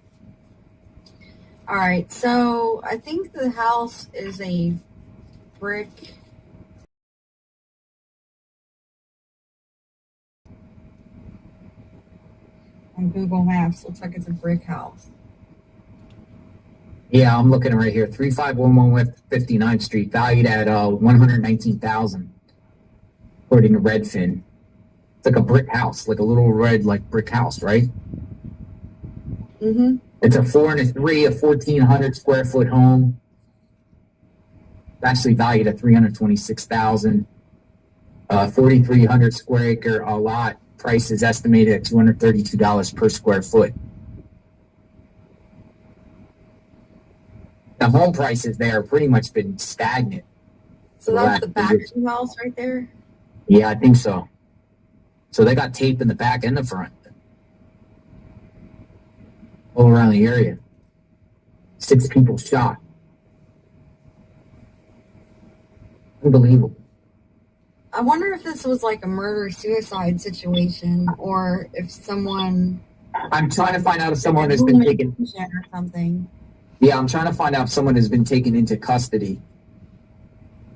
All right, so I think the house is a brick. On Google Maps, looks like it's a brick house. Yeah, I'm looking right here. 3511 West 59th Street, valued at $119,000, according to Redfin. It's like a brick house, like a little red, like brick house, right? Mm-hmm. It's a 4 and a 3, a 1,400 square foot home. It's actually valued at $326,000. 4,300 square acre lot. Price is estimated at $232 per square foot. The home prices there have pretty much been stagnant. So that's the back of the house right there? Yeah, I think so. So they got tape in the back and the front. All around the area. 6 people shot. Unbelievable. I wonder if this was like a murder-suicide situation, or if someone... I'm trying to find out if someone has been taken... Or something. Yeah, I'm trying to find out if someone has been taken into custody,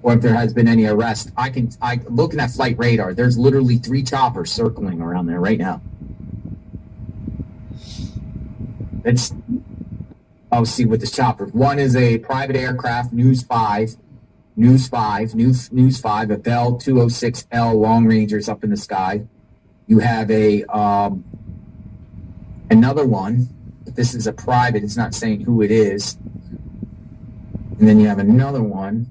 or if there has been any arrest. Looking at flight radar, there's literally 3 choppers circling around there right now. I'll see what the choppers. One is a private aircraft, News 5, a Bell 206L Long Rangers up in the sky. You have another one. This is a private. It's not saying who it is. And then you have another one.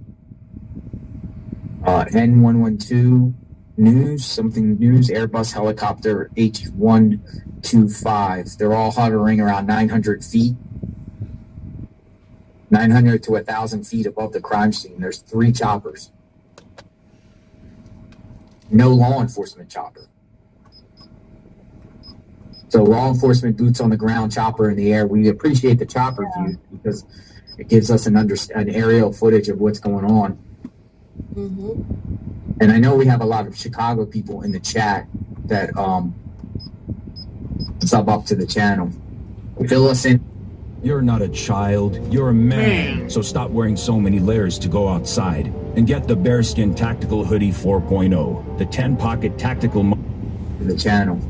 N112 News Airbus helicopter H125. They're all hovering around 900 feet. 900 to 1,000 feet above the crime scene. There's 3 choppers. No law enforcement chopper. So law enforcement, boots on the ground, chopper in the air. We appreciate the chopper view because it gives us an aerial footage of what's going on. Mm-hmm. And I know we have a lot of Chicago people in the chat that sub up to the channel. Fill us in. You're not a child, you're a man. So stop wearing so many layers to go outside. And get the Bearskin Tactical Hoodie 4.0, the 10-pocket tactical... The channel.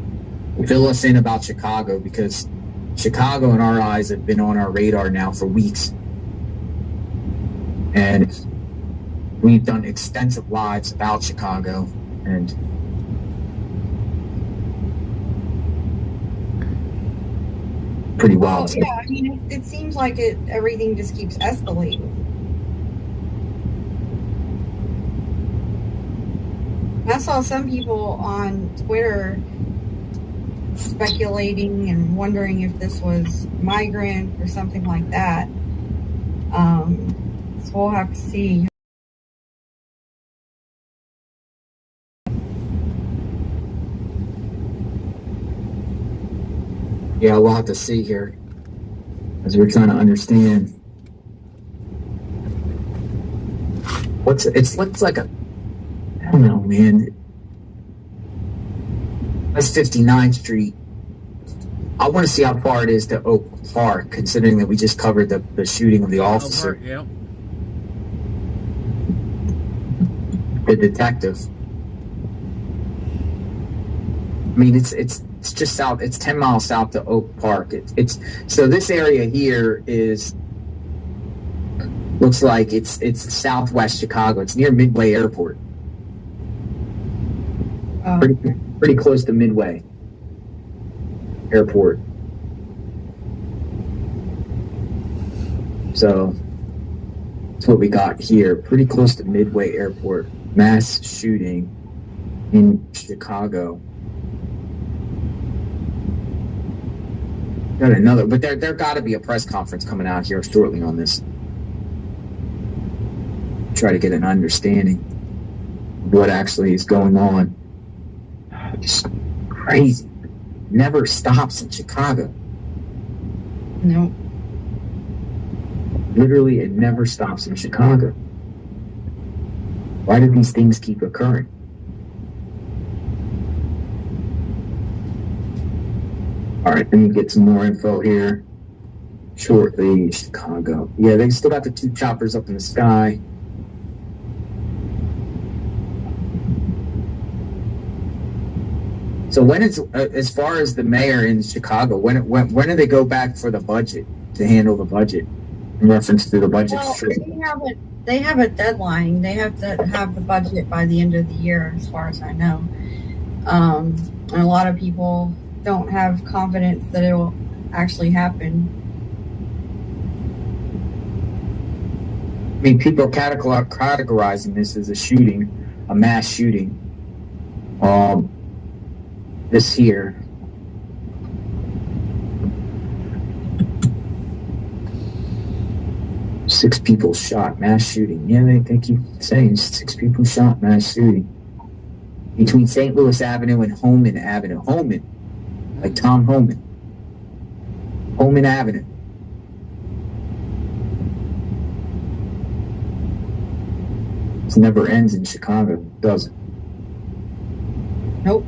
Fill us in about Chicago, because Chicago in our eyes have been on our radar now for weeks. And we've done extensive lives about Chicago, and pretty wild. Yeah, I mean, it seems like everything just keeps escalating. I saw some people on Twitter speculating and wondering if this was migrant or something like that. So we'll have to see. Yeah, we'll have to see here as we're trying to understand. It's like a, I don't know, man. That's 59th Street. I want to see how far it is to Oak Park, considering that we just covered the shooting of the officer. Oak Park, yeah. The detective. I mean, it's just south. It's 10 miles south to Oak Park. It's so this area here looks like it's southwest Chicago. It's near Midway Airport. Pretty close to Midway Airport. So that's what we got here. Pretty close to Midway Airport. Mass shooting in Chicago. Got another, but there got to be a press conference coming out here shortly on this. Try to get an understanding of what actually is going on. Just crazy. Never stops in Chicago. Nope. Literally, it never stops in Chicago. Why do these things keep occurring? All right, let me get some more info here. Shortly, Chicago. Yeah, they still got the 2 choppers up in the sky. So when it's as far as the mayor in Chicago, when do they go back for the budget to handle the budget in reference to the budget? Well, they have a deadline. They have to have the budget by the end of the year, as far as I know. And a lot of people don't have confidence that it will actually happen. I mean, people are categorizing this as a shooting, a mass shooting. This here. Six people shot, mass shooting. Yeah, they keep saying 6 people shot, mass shooting. Between St. Louis Avenue and Homan Avenue. Homan. Like Tom Homan. Homan Avenue. It never ends in Chicago, does it? Nope.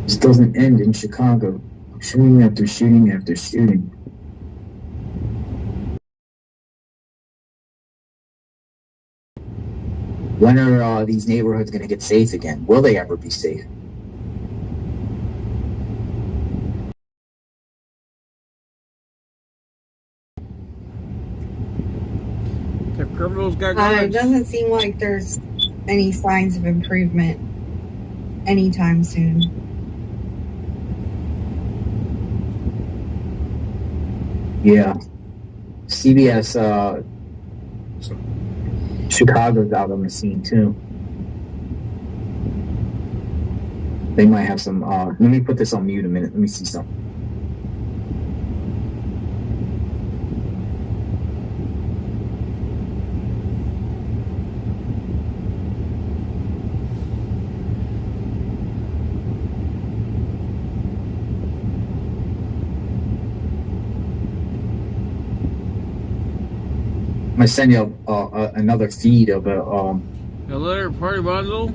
This doesn't end in Chicago. Shooting after shooting after shooting. When are these neighborhoods going to get safe again? Will they ever be safe? The criminals got It doesn't seem like there's any signs of improvement anytime soon. Yeah. CBS Chicago's out on the scene too. They might have some let me put this on mute a minute. Let me see something. I'm gonna send you another feed of a letter party bundle.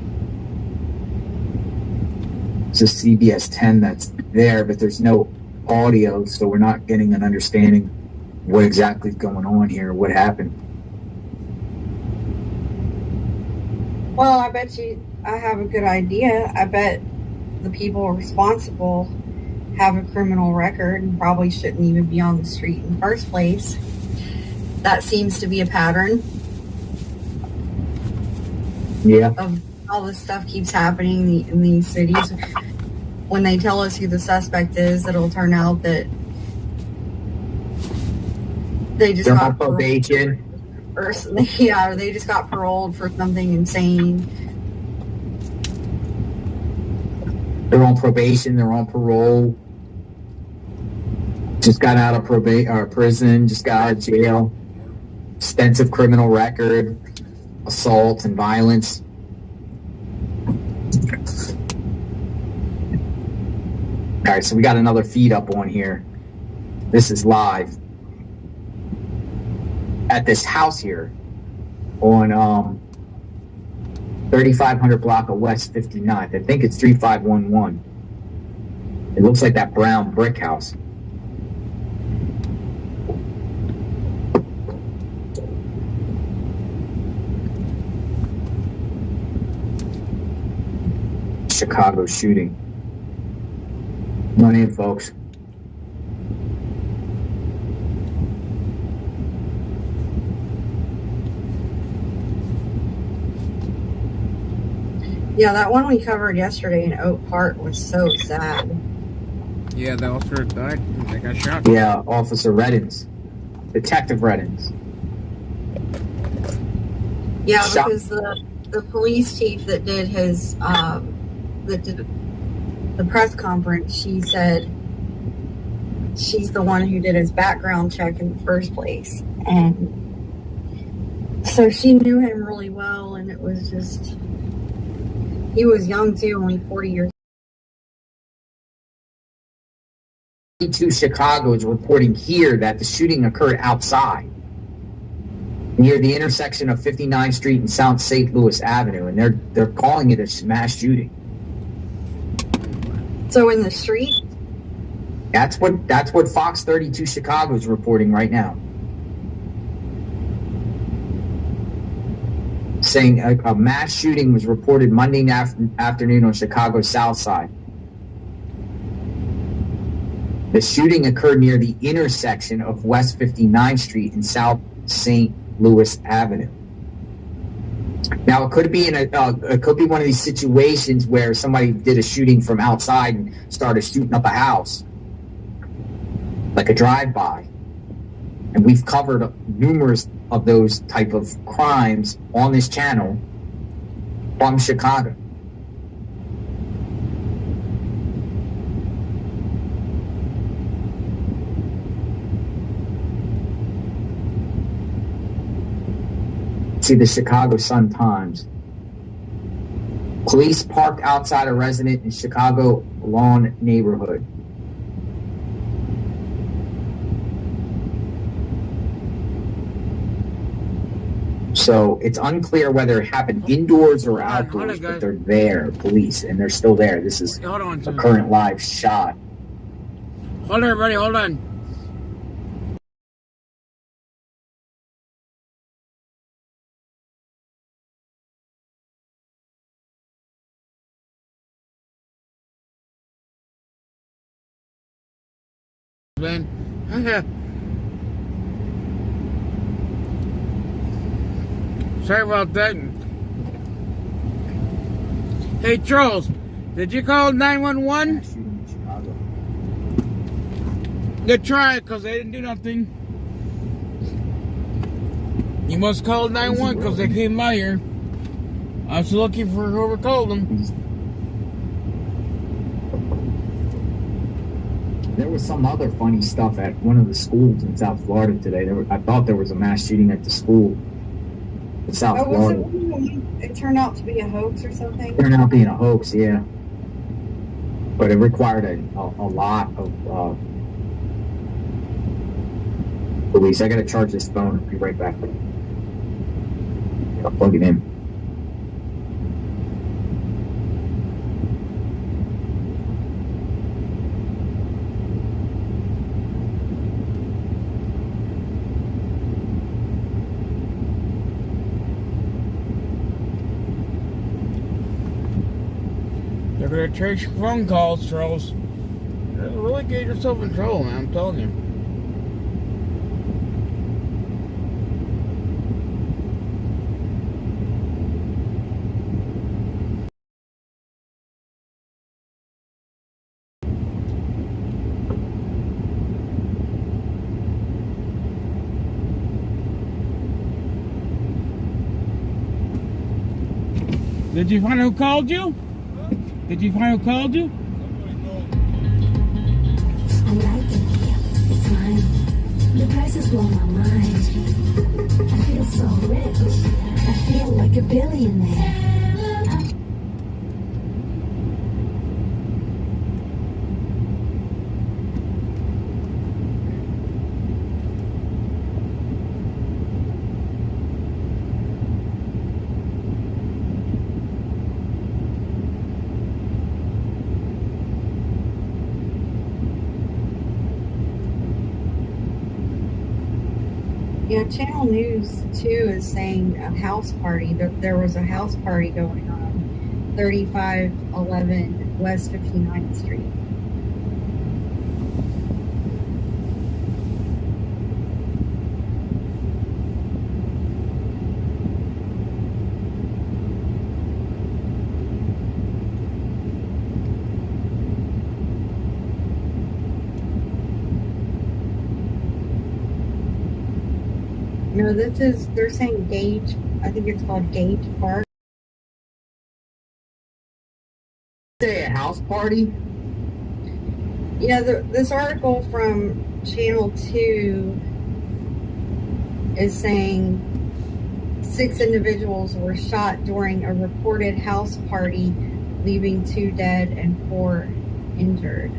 It's a CBS 10 that's there, but there's no audio, so we're not getting an understanding what exactly is going on here, what happened. Well, I bet you I have a good idea. I bet the people responsible have a criminal record and probably shouldn't even be on the street in the first place. That seems to be a pattern. Yeah. Of all this stuff keeps happening in these cities. When they tell us who the suspect is, it'll turn out that they just got probation. Or they just got paroled for something insane. They're on probation. They're on parole. Just got out of prison. Just got out of jail. Extensive criminal record, assault and violence. All right, so we got another feed up on here. This is live. at this house here on 3500 block of West 59th. I think it's 3511. It looks like that brown brick house. Chicago shooting. Come on in, folks. Yeah, that one we covered yesterday in Oak Park was so sad. Yeah, the officer died. They got shot. Yeah, Officer Reddins. Detective Reddins. Yeah, because the police chief that did his the press conference, she said she's the one who did his background check in the first place, and so she knew him really well, and it was just, he was young too, only 40 years. 32 Chicago is reporting here that the shooting occurred outside near the intersection of 59th Street and South St. Louis Avenue, and they're calling it a mass shooting. So in the street? That's what Fox 32 Chicago is reporting right now. Saying a mass shooting was reported Monday afternoon on Chicago's South Side. The shooting occurred near the intersection of West 59th Street and South St. Louis Avenue. Now, it could be it could be one of these situations where somebody did a shooting from outside and started shooting up a house, like a drive-by. And we've covered numerous of those type of crimes on this channel from Chicago. See the Chicago Sun-Times. Police parked outside a resident in Chicago Lawn neighborhood. So it's unclear whether it happened indoors or outdoors, but they're there, police, and they're still there. This is a current live shot. Hold on, everybody, hold on. Man, sorry about that. Hey, Charles, did you call 911? Good try, because they didn't do nothing. You must call 911 because they came by here. I was looking for whoever called them. There was some other funny stuff at one of the schools in South Florida today. I thought there was a mass shooting at the school in South Florida. It turned out to be a hoax or something? It turned out being a hoax, yeah. But it required a lot of police. I gotta charge this phone. I'll be right back. I'll plug it in. They're gonna trace your phone calls, Charles. You'll really get yourself in trouble, man, I'm telling you. Did you find who called you? Did you find who called you? I like it here. It's mine. The prices blow my mind. I feel so rich. I feel like a billionaire. Yeah, Channel News 2 is saying a house party. There was a house party going on, 3511 West 59th Street. No, they're saying Gage, I think it's called Gage Park. Say a house party? Yeah, this article from Channel 2 is saying 6 individuals were shot during a reported house party, leaving 2 dead and 4 injured.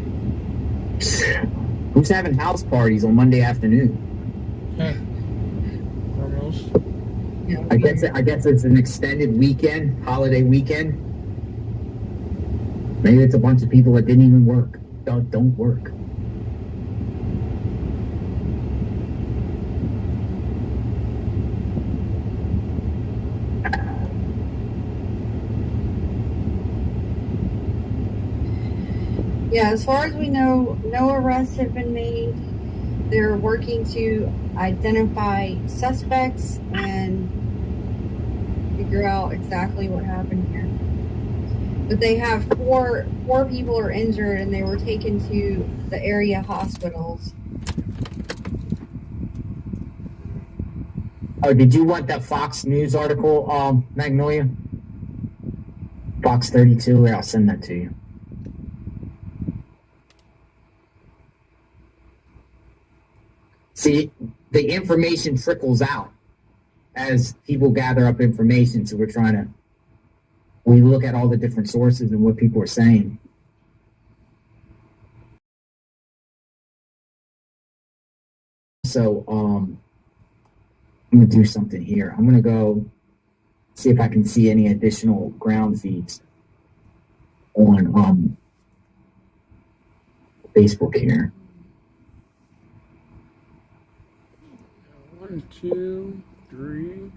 Who's having house parties on Monday afternoon? Yeah, I guess it's an extended weekend, holiday weekend. Maybe it's a bunch of people that didn't even work. Don't work. Yeah, as far as we know, no arrests have been made. They're working to identify suspects and figure out exactly what happened here. But they have four people are injured, and they were taken to the area hospitals. Oh, did you want that Fox News article, Magnolia? Fox 32, I'll send that to you. See, the information trickles out as people gather up information, so we look at all the different sources and what people are saying. So, I'm going to do something here. I'm going to go see if I can see any additional ground feeds on Facebook here. 1, 2, 3.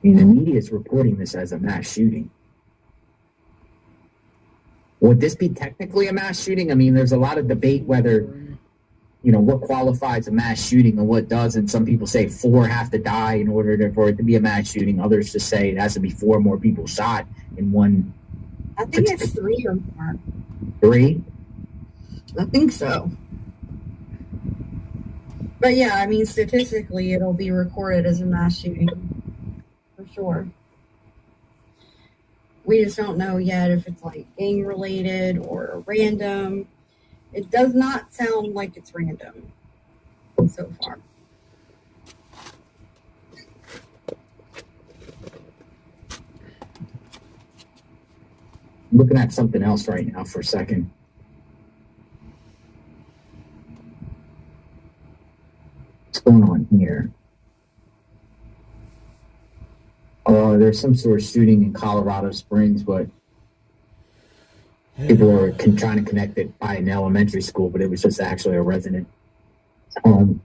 The media is reporting this as a mass shooting. Would this be technically a mass shooting? I mean, there's a lot of debate whether, what qualifies a mass shooting and what doesn't. Some people say 4 have to die in order for it to be a mass shooting. Others just say it has to be 4 more people shot in one. I think it's 3 or more. 3? I think so. But yeah, I mean, statistically, it'll be recorded as a mass shooting. For sure. We just don't know yet if it's like gang related or random. It does not sound like it's random so far. I'm looking at something else right now for a second. What's going on here? There's some sort of shooting in Colorado Springs, but people are trying to connect it by an elementary school, but it was just actually a resident home.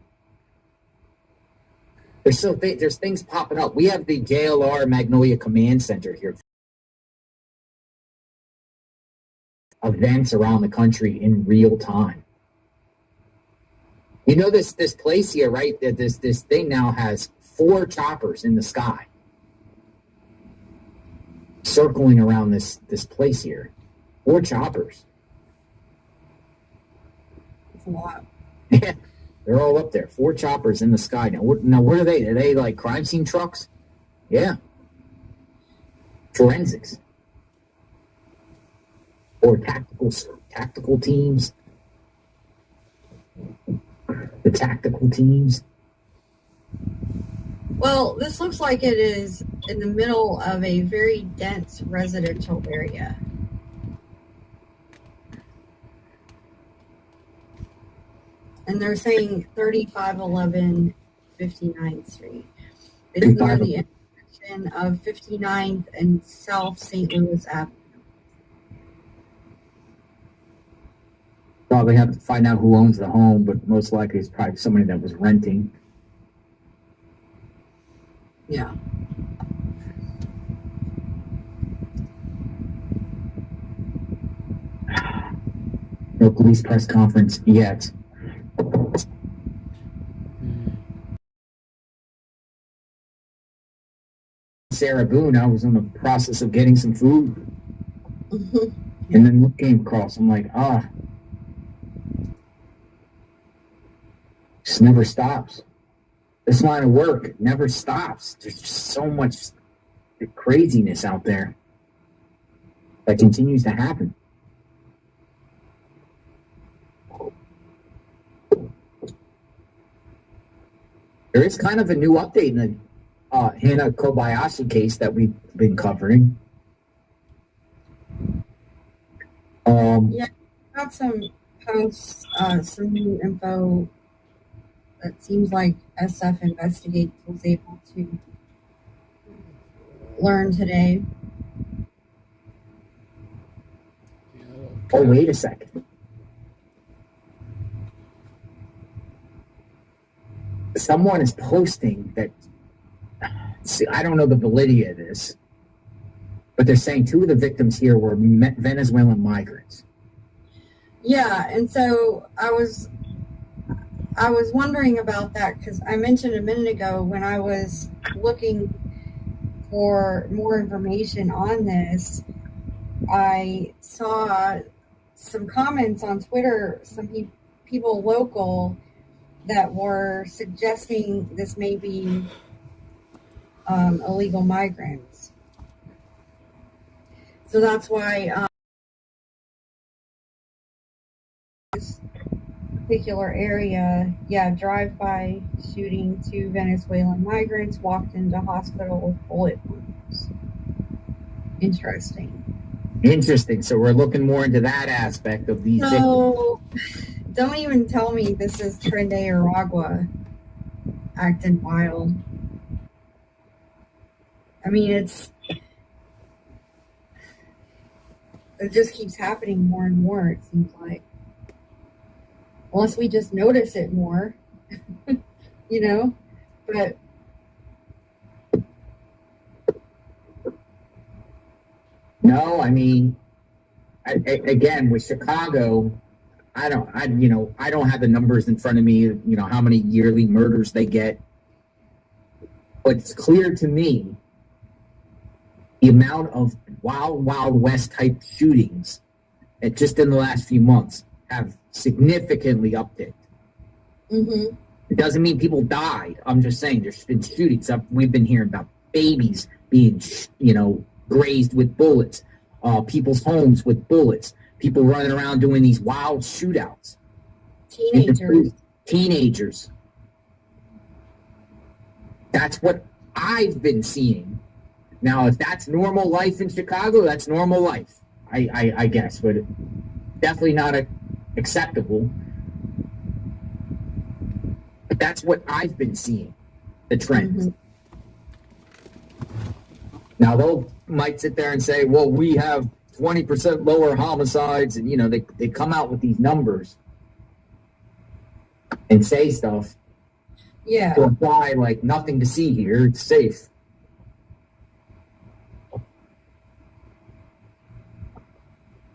There's things popping up. We have the JLR Magnolia Command Center here. Events around the country in real time. You know this place here, right? This thing now has 4 choppers in the sky circling around this place here. 4 choppers. That's a lot. Yeah, they're all up there. 4 choppers in the sky. Now what are they? Are they like crime scene trucks? Yeah. Forensics. Or tactical teams. The tactical teams. Well, this looks like it is in the middle of a very dense residential area. And they're saying 3511 59th Street. It's near the intersection of 59th and South St. Louis Avenue. Probably have to find out who owns the home, but most likely it's probably somebody that was renting. Yeah. No police press conference yet. Sarah Boone, I was in the process of getting some food. And then what came across? I'm like, just never stops. This line of work never stops. There's just so much craziness out there that continues to happen. There is kind of a new update in the Hannah Kobayashi case that we've been covering. Yeah, I got some posts, some new info that seems like SF Investigates was able to learn today. Oh, wait a second. Someone is posting that, see, I don't know the validity of this, but they're saying 2 of the victims here were Venezuelan migrants. Yeah, and so I was wondering about that because I mentioned a minute ago when I was looking for more information on this, I saw some comments on Twitter, some people local that were suggesting this may be illegal migrants. So that's why this particular area, drive-by shooting, 2 Venezuelan migrants walked into hospital with bullet wounds. Interesting. So we're looking more into that aspect of these victims. So, don't even tell me this is Trinidad Aragua acting wild. I mean, it just keeps happening more and more, it seems like. Unless we just notice it more, but No, I mean, again, with Chicago, I don't have the numbers in front of me, how many yearly murders they get. But it's clear to me the amount of Wild West type shootings that just in the last few months have significantly upticked. Mm-hmm. It doesn't mean people died. I'm just saying there's been shootings. We've been hearing about babies being, grazed with bullets, people's homes with bullets, people running around doing these wild shootouts. Teenagers. That's what I've been seeing. Now, if that's normal life in Chicago, that's normal life, I guess, but definitely not acceptable. But that's what I've been seeing, the trends. Mm-hmm. Now, they might sit there and say, well, we have 20% lower homicides, and, they come out with these numbers and say stuff. Yeah. To imply, like, nothing to see here, it's safe.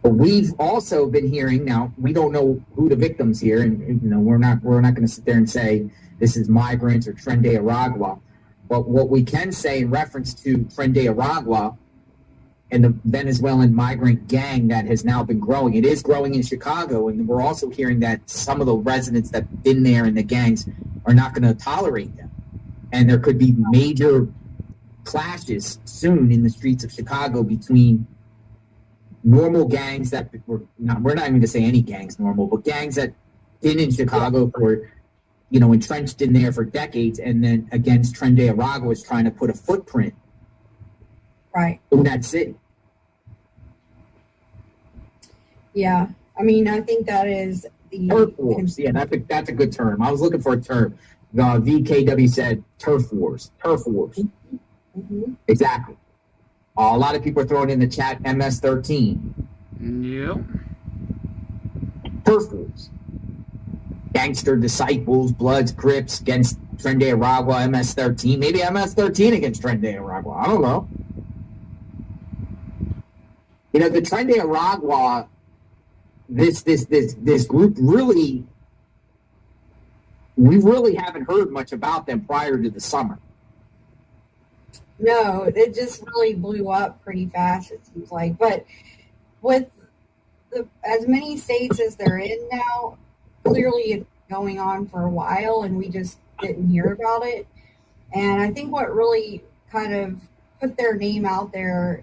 But we've also been hearing, now, we don't know who the victims here, and, we're not going to sit there and say this is migrants or Trinidad Aragua. But what we can say in reference to Trinidad Aragua and the Venezuelan migrant gang that has now been growing, it is growing in Chicago, and we're also hearing that some of the residents that have been there in the gangs are not going to tolerate them. And there could be major clashes soon in the streets of Chicago between normal gangs that we're not even going to say any gangs normal, but gangs that been in Chicago for, entrenched in there for decades, and then against Trinidad Aragua is trying to put a footprint in that city. Yeah, I mean, I think that is the turf wars. Yeah, that's a good term. I was looking for a term. The VKW said turf wars. Turf wars. Mm-hmm. Exactly. A lot of people are throwing in the chat MS-13. Yep. turf wars. Gangster Disciples, Bloods, Crips against Tren de Aragua, MS-13. Maybe MS-13 against Tren de Aragua. I don't know. You know, the Tren de Aragua, this group really, we really haven't heard much about them prior to the summer. No, it just really blew up pretty fast, it seems like. But with as many states as they're in now, clearly it's going on for a while, and we just didn't hear about it. And I think what really kind of put their name out there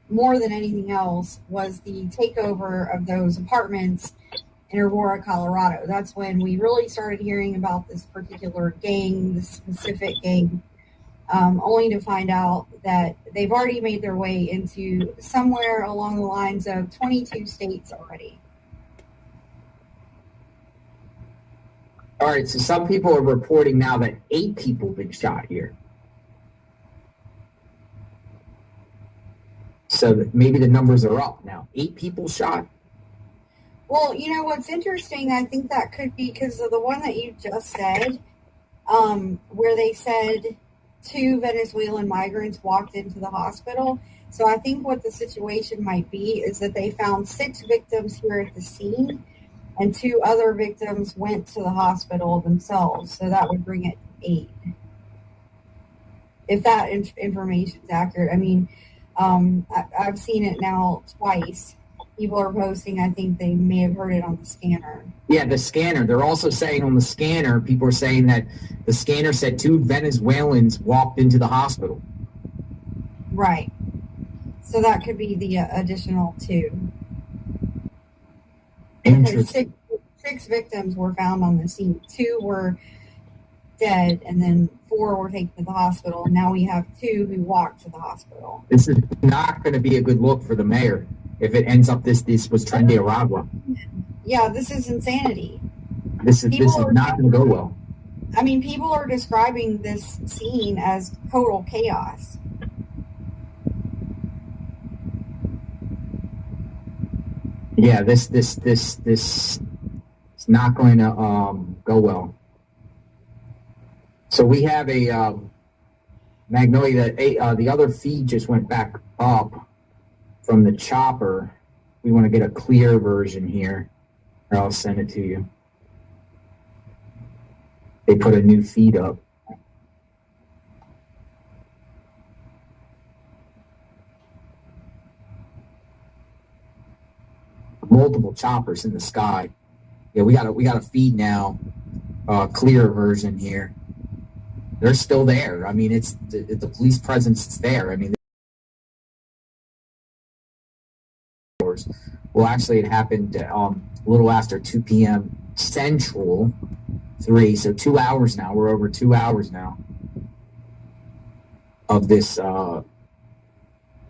more than anything else was the takeover of those apartments in Aurora, Colorado. That's when we really started hearing about this particular gang, this specific gang, only to find out that they've already made their way into somewhere along the lines of 22 states already. All right, so some people are reporting now that 8 people have been shot here. So that maybe the numbers are up now. 8 people shot? Well, you know what's interesting, I think that could be because of the one that you just said, where they said 2 Venezuelan migrants walked into the hospital. So I think what the situation might be is that they found 6 victims here at the scene, and 2 other victims went to the hospital themselves. So that would bring it to 8. If that information is accurate. I mean, I've seen it now twice. People are posting, I think they may have heard it on the scanner. Yeah, the scanner. They're also saying on the scanner, people are saying that the scanner said 2 Venezuelans walked into the hospital. Right. So that could be the additional 2. Interesting. Because 6 victims were found on the scene. 2 were dead, and then 4 were taken to the hospital. And now we have 2 who walked to the hospital. This is not going to be a good look for the mayor if it ends up this was Tren de Aragua. Yeah, this is insanity. This is not going to go well. I mean, people are describing this scene as total chaos. Yeah, this is not going to go well. So we have a Magnolia. The other feed just went back up from the chopper. We want to get a clear version here, or I'll send it to you. They put a new feed up. Multiple choppers in the sky. Yeah, we got a feed now, clear version here. They're still there. I mean, it's the police presence is there. I mean, well, actually, it happened a little after 2 p.m. Central 3, so 2 hours now. We're over 2 hours now of this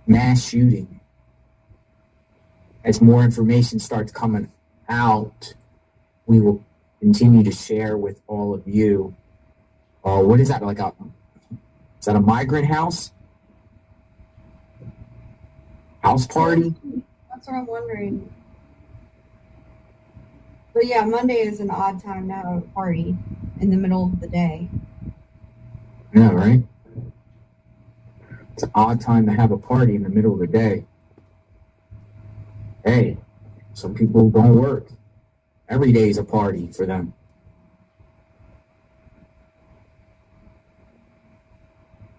mass shooting. As more information starts coming out, we will continue to share with all of you. What is that, is that a migrant house? House party? That's what I'm wondering. But yeah, Monday is an odd time to have a party in the middle of the day. Yeah, right? It's an odd time to have a party in the middle of the day. Hey, some people don't work. Every day is a party for them.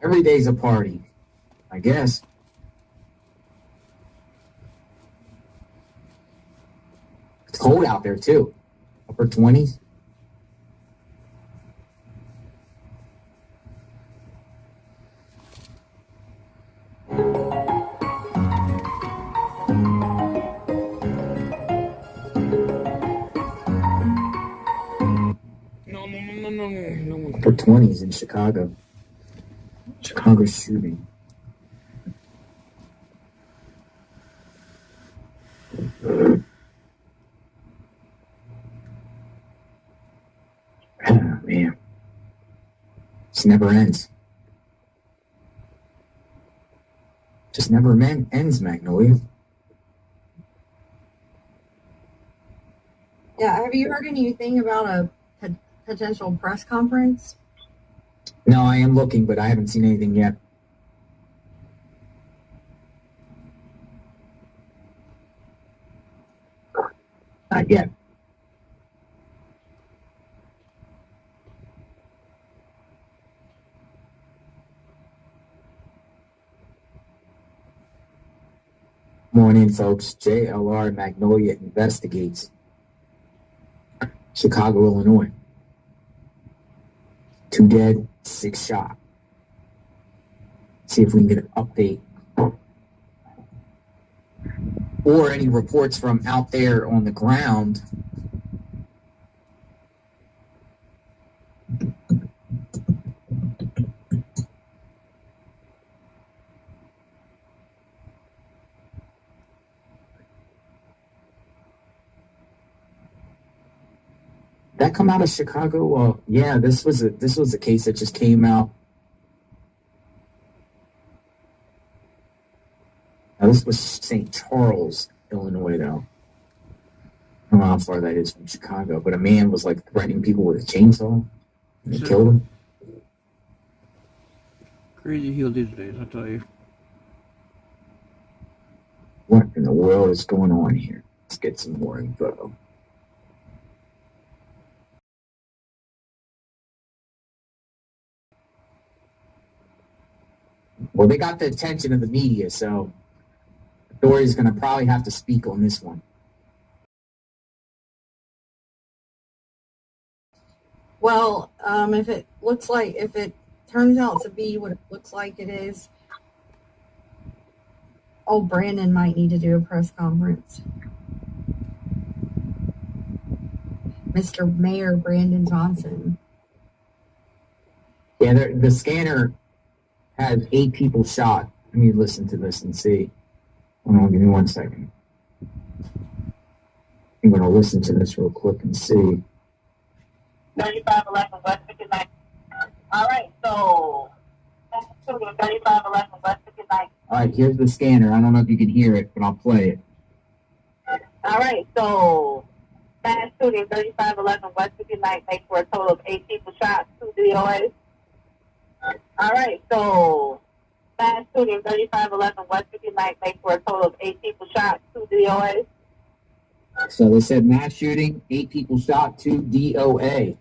Every day's a party, I guess. It's cold out there, too. Upper 20s. No. Upper 20s in Chicago. Chicago shooting. Oh, man. This never ends. Just never ends, Magnolia. Yeah, have you heard anything about a potential press conference? No, I am looking, but I haven't seen anything yet. Not yet. Come on in, folks. JLR Magnolia investigates. Chicago, Illinois. 2 dead, 6 shot. See if we can get an update. Or any reports from out there on the ground. That come out of Chicago? Well, yeah, this was a case that just came out. Now, this was St. Charles, Illinois, though. I don't know how far that is from Chicago, but a man was like threatening people with a chainsaw, and they killed him. Crazy heel these days, I tell you. What in the world is going on here? Let's get some more info. Well, they got the attention of the media, so authorities going to probably have to speak on this one. Well, if it turns out to be what it looks like it is, old Brandon might need to do a press conference. Mr. Mayor Brandon Johnson. Yeah, the scanner has 8 people shot. Let me listen to this and see. Hold on, give me 1 second. I'm going to listen to this real quick and see. 3511 West 59. All right, so 3511 West 59. All right, here's the scanner. I don't know if you can hear it, but I'll play it. All right, so mass shooting 3511 West 59 makes for a total of 8 people shot, 2 DOAs. All right, so mass shooting 3511 West 59 makes for a total of 8 people shot, 2 DOAs. So they said mass shooting, 8 people shot, 2 DOA.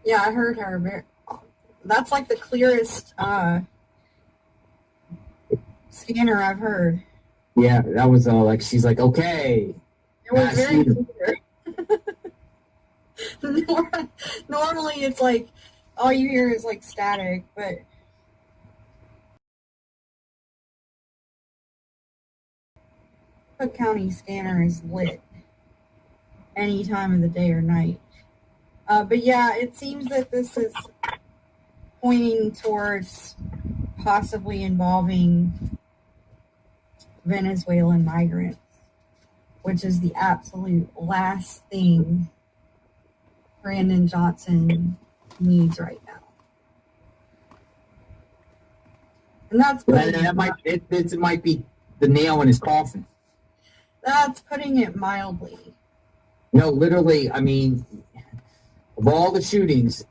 Yeah, I heard her. That's like the clearest scanner I've heard. Yeah, that was like, she's like, okay. It was very clear. Normally it's like, all you hear is like static, but Cook County scanner is lit any time of the day or night. But yeah, it seems that this is pointing towards possibly involving Venezuelan migrants, which is the absolute last thing Brandon Johnson needs right now. And that's it might be the nail in his coffin. That's putting it mildly. No, literally, I mean, of all the shootings,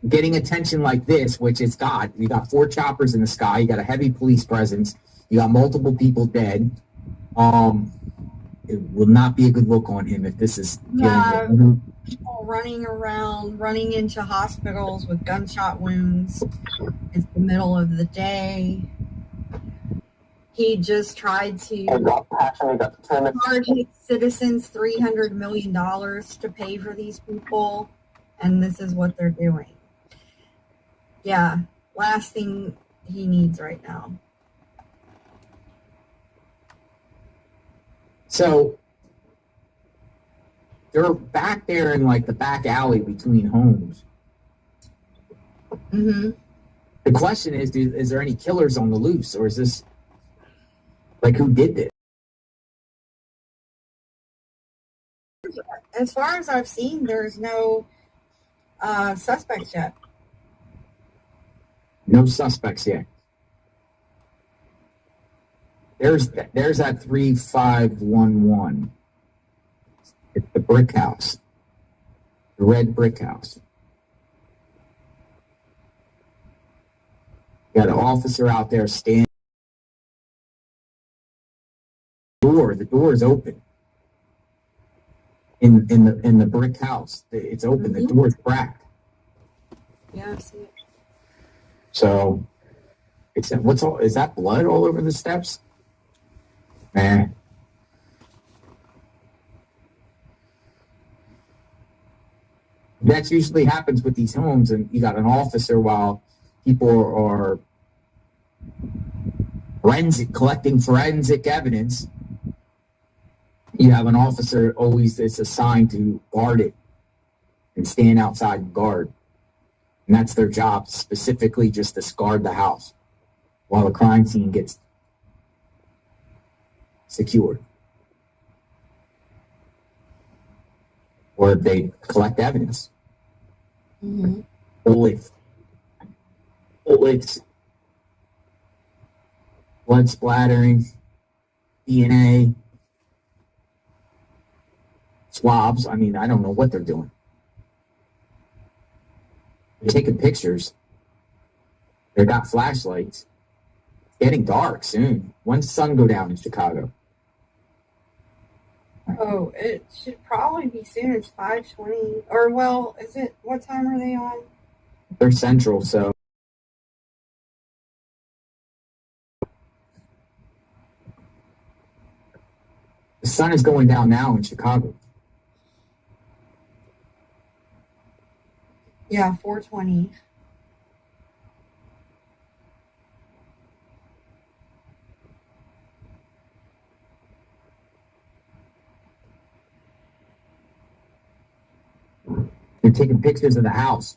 getting attention like this, which it's got, you got 4 choppers in the sky, you got a heavy police presence, you got multiple people dead. It will not be a good look on him if this is people running around, running into hospitals with gunshot wounds. It's the middle of the day. He just tried to charge his citizens $300 million to pay for these people, and this is what they're doing. Yeah, last thing he needs right now. So they're back there in like the back alley between homes. Mm-hmm. The question is there any killers on the loose, or is this like who did this? As far as I've seen, there's no suspects yet. No suspects yet. There's that 3511. It's the brick house. The red brick house. Got an officer out there standing. The door is open. In the brick house, it's open. The door is cracked. Yeah, I see it. So, is that blood all over the steps? Man. That usually happens with these homes, and you got an officer while people are collecting forensic evidence. You have an officer always that's assigned to guard it and stand outside and guard. And that's their job, specifically just to guard the house while the crime scene gets secured. Or they collect evidence. Mm-hmm. Bullets, blood splattering, DNA, swabs. I mean, I don't know what they're doing. They're taking pictures. They got flashlights. It's getting dark soon. When's the sun go down in Chicago? Oh, it should probably be soon. It's 5:20. Or, well, is it? What time are they on? They're central, so. The sun is going down now in Chicago. Yeah, 4:20. They're taking pictures of the house.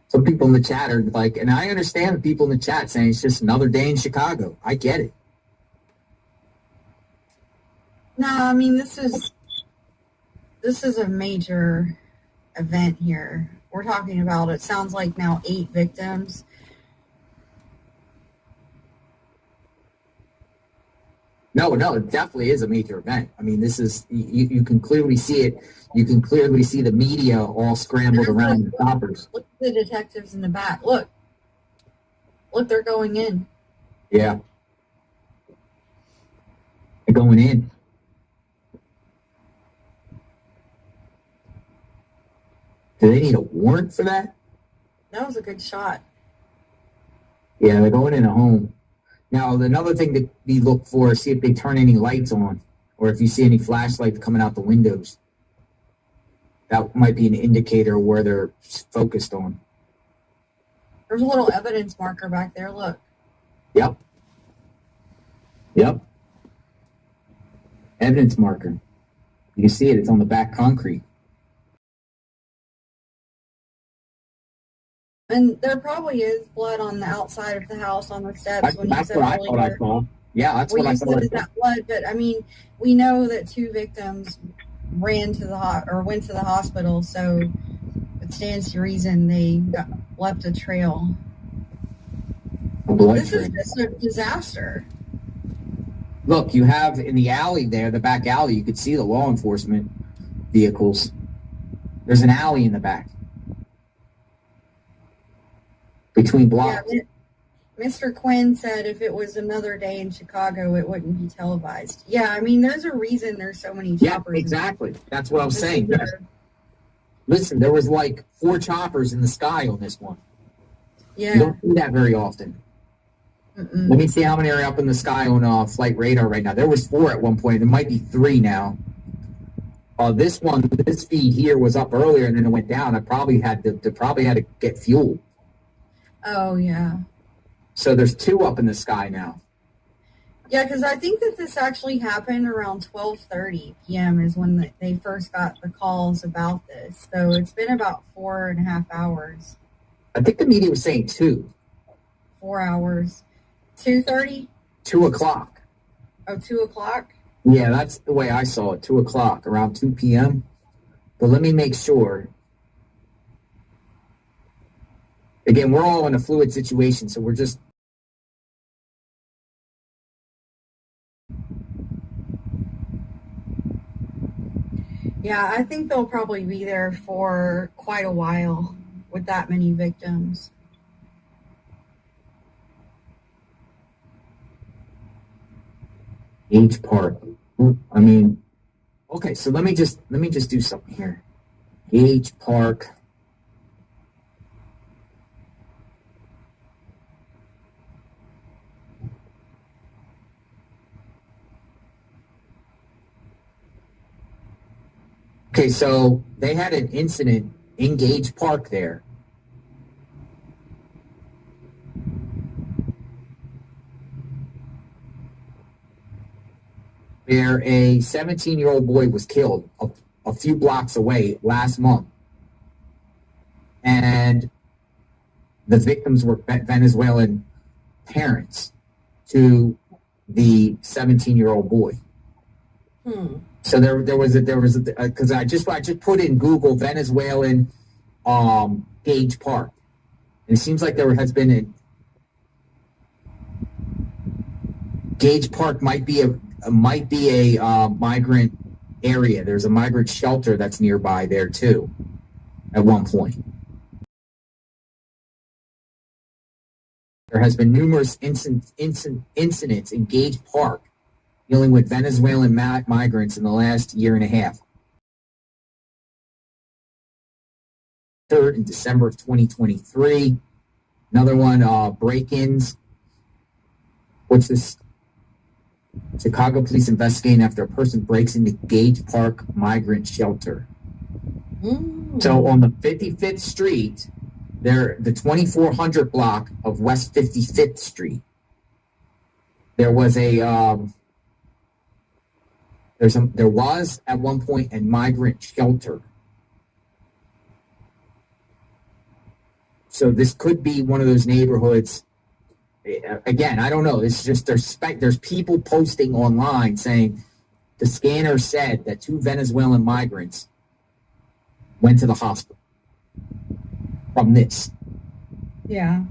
Some people in the chat are like, and I understand the people in the chat saying it's just another day in Chicago. I get it. No, I mean, this is a major event here. We're talking about, it sounds like now 8 victims. No, it definitely is a major event. I mean, this is, you can clearly see it. You can clearly see the media all scrambled around the stoppers. Look at the detectives in the back. Look, they're going in. Yeah. They're going in. Do they need a warrant for that? That was a good shot. Yeah, they're going in a home. Now, another thing to be looked for is see if they turn any lights on, or if you see any flashlights coming out the windows. That might be an indicator of where they're focused on. There's a little evidence marker back there. Look. Yep. Evidence marker. You can see it. It's on the back concrete. And there probably is blood on the outside of the house, on the steps. That's what I thought I saw. Yeah, that's what I thought I saw. That blood, but I mean, we know that 2 victims went to the hospital, so it stands to reason they left a trail. This is just a disaster. Look, you have in the alley there, the back alley, you could see the law enforcement vehicles. There's an alley in the back. Between blocks. Yeah, Mr. Quinn said if it was another day in Chicago, it wouldn't be televised. Yeah, I mean, there's a reason there's so many choppers. Yeah, exactly. That's what I was saying. Listen, there was like 4 choppers in the sky on this one. Yeah. You don't see that very often. Mm-mm. Let me see how many are up in the sky on flight radar right now. There was 4 at one point. There might be 3 now. This feed here was up earlier and then it went down. I probably had to get fuel. Oh, yeah. So there's 2 up in the sky now. Yeah, because I think that this actually happened around 12:30 p.m. is when they first got the calls about this. So it's been about 4.5 hours. I think the media was saying 2. 4 hours. 2:30? 2 o'clock. Oh, 2 o'clock? Yeah, that's the way I saw it, 2 o'clock, around 2 p.m. But let me make sure. again, we're all in a fluid situation, so we're just. Yeah, I think they'll probably be there for quite a while with that many victims. Gage Park. I mean, okay, so let me just do something here. Gage Park. Okay, so they had an incident in Gage Park there. Where a 17-year-old boy was killed a few blocks away last month. And the victims were Venezuelan parents to the 17-year-old boy. So there was because I just put in Google Venezuelan Gage Park, and it seems like there has been a Gage Park might be a migrant area. There's a migrant shelter that's nearby there too. At one point, there has been numerous incidents in Gage Park dealing with Venezuelan migrants in the last year and a half. Third in December of 2023. Another one, break-ins. What's this? Chicago police investigating after a person breaks into Gage Park migrant shelter. So on the 55th Street, the 2400 block of West 55th Street, there was there was at one point a migrant shelter. So this could be one of those neighborhoods. Again, I don't know. It's just there's people posting online saying the scanner said that 2 Venezuelan migrants went to the hospital from this. Yeah.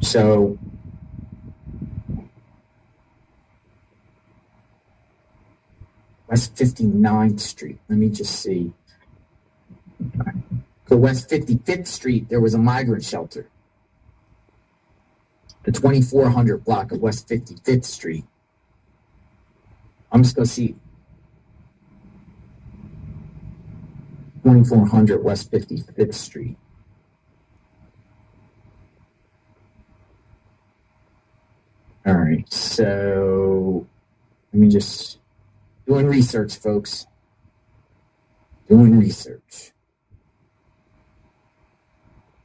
So West 59th Street. Let me just see. So West 55th Street, there was a migrant shelter. The 2400 block of West 55th Street. I'm just going to see 2400 West 55th Street. All right, so let me just doing research, folks. Doing research.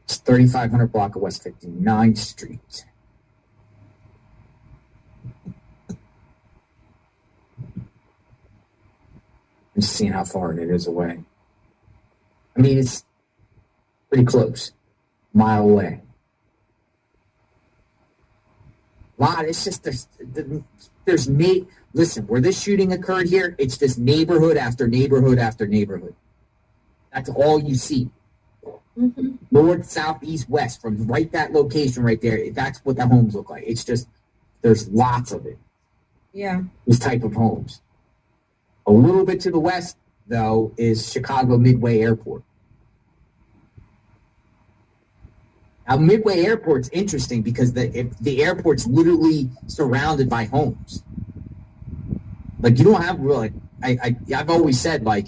It's 3500 block of West 59th Street. I'm just seeing how far it is away. I mean, it's pretty close, a mile away. It's just listen, where this shooting occurred here, it's just neighborhood after neighborhood after neighborhood. That's all you see. Mm-hmm. North, south, east, west, from that location right there, that's what the homes look like. It's just, there's lots of it. Yeah. This type of homes. A little bit to the west, though, is Chicago Midway Airport. Now, Midway Airport's interesting because the airport's literally surrounded by homes. Like, you don't have really, I've always said, like,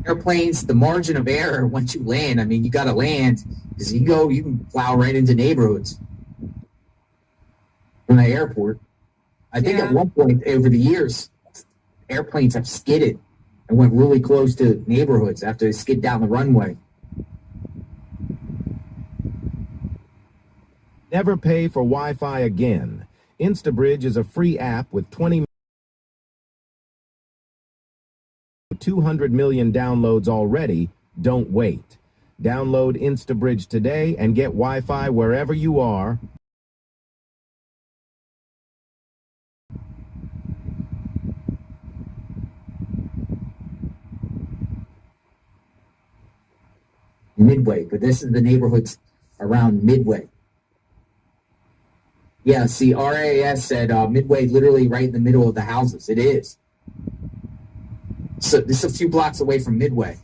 airplanes, the margin of error once you land, I mean, you got to land because you can plow right into neighborhoods from the airport. I think at one point over the years, airplanes have skidded and went really close to neighborhoods after they skid down the runway. Never pay for Wi-Fi again. InstaBridge is a free app with 200 million downloads already. Don't wait. Download InstaBridge today and get Wi-Fi wherever you are. Midway, but this is the neighborhoods around Midway. Yeah, see, RAS said Midway literally right in the middle of the houses. It is. So this is a few blocks away from Midway.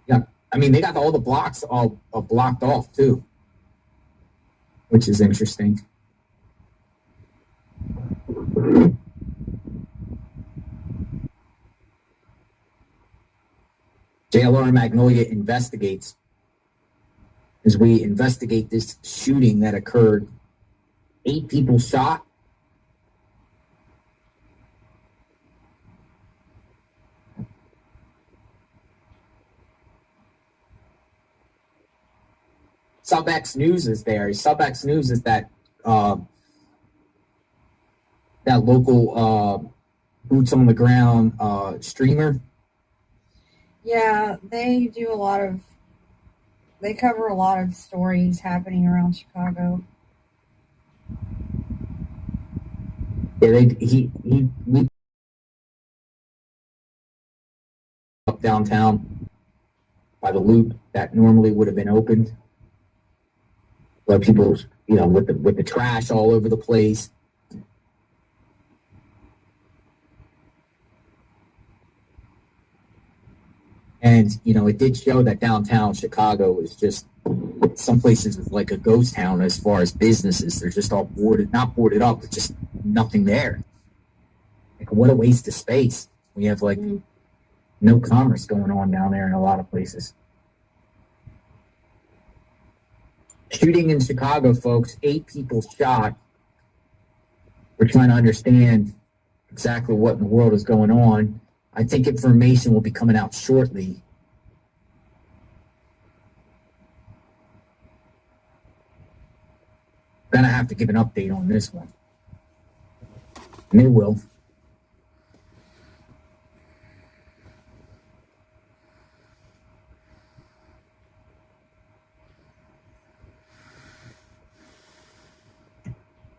Yeah, I mean, they got all the blocks all blocked off, too, which is interesting. JLR Magnolia investigates as we investigate this shooting that occurred. 8 people shot. SubX News is there. SubX News is that that local boots on the ground streamer. Yeah, they do a lot of. They cover a lot of stories happening around Chicago. Yeah, he up downtown by the loop that normally would have been opened. But people, you know, with the trash all over the place. And, you know, it did show that downtown Chicago is just, some places is like a ghost town as far as businesses. They're just all not boarded up, but just nothing there. Like, what a waste of space. We have, like, no commerce going on down there in a lot of places. Shooting in Chicago, folks, 8 people shot. We're trying to understand exactly what in the world is going on. I think information will be coming out shortly. Gonna have to give an update on this one. And it will.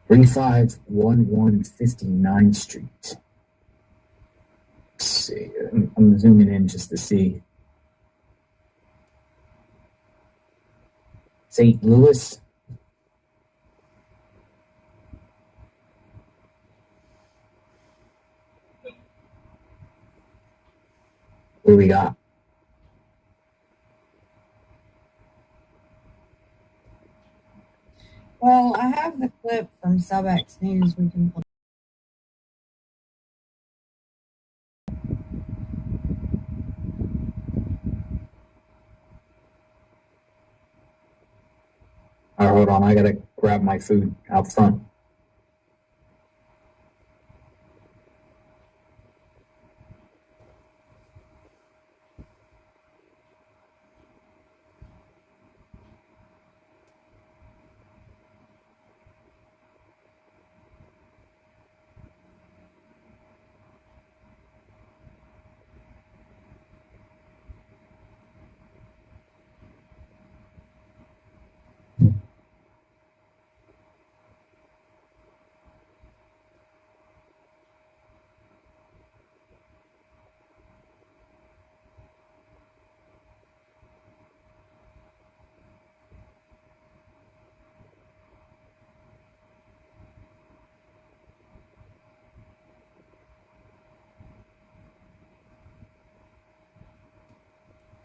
$3511 59th Street. Let's see. I'm zooming in just to see. St. Louis. What do we got? Well, I have the clip from SubX News we can play. All right, hold on. I gotta grab my food out front.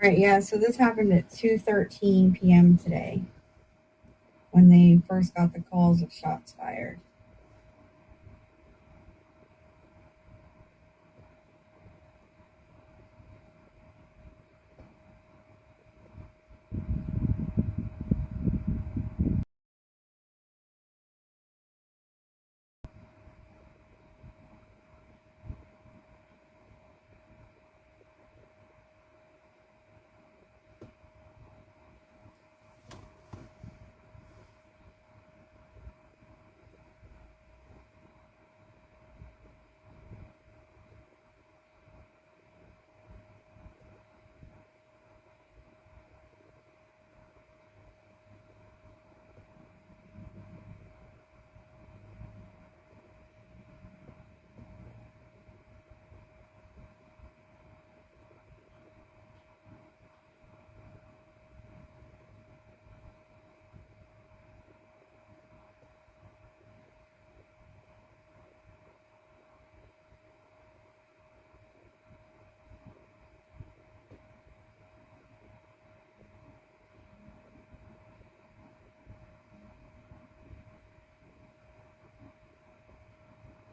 Right, yeah, so this happened at 2:13 p.m. today when they first got the calls of shots fired.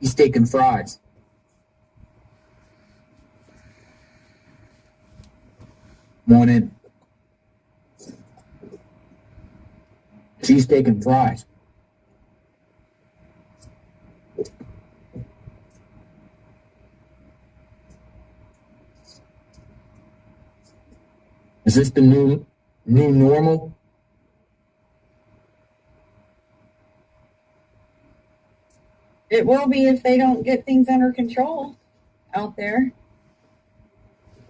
Cheesesteak and fries. Come on in. Cheesesteak and fries. Is this the new normal? It will be if they don't get things under control out there.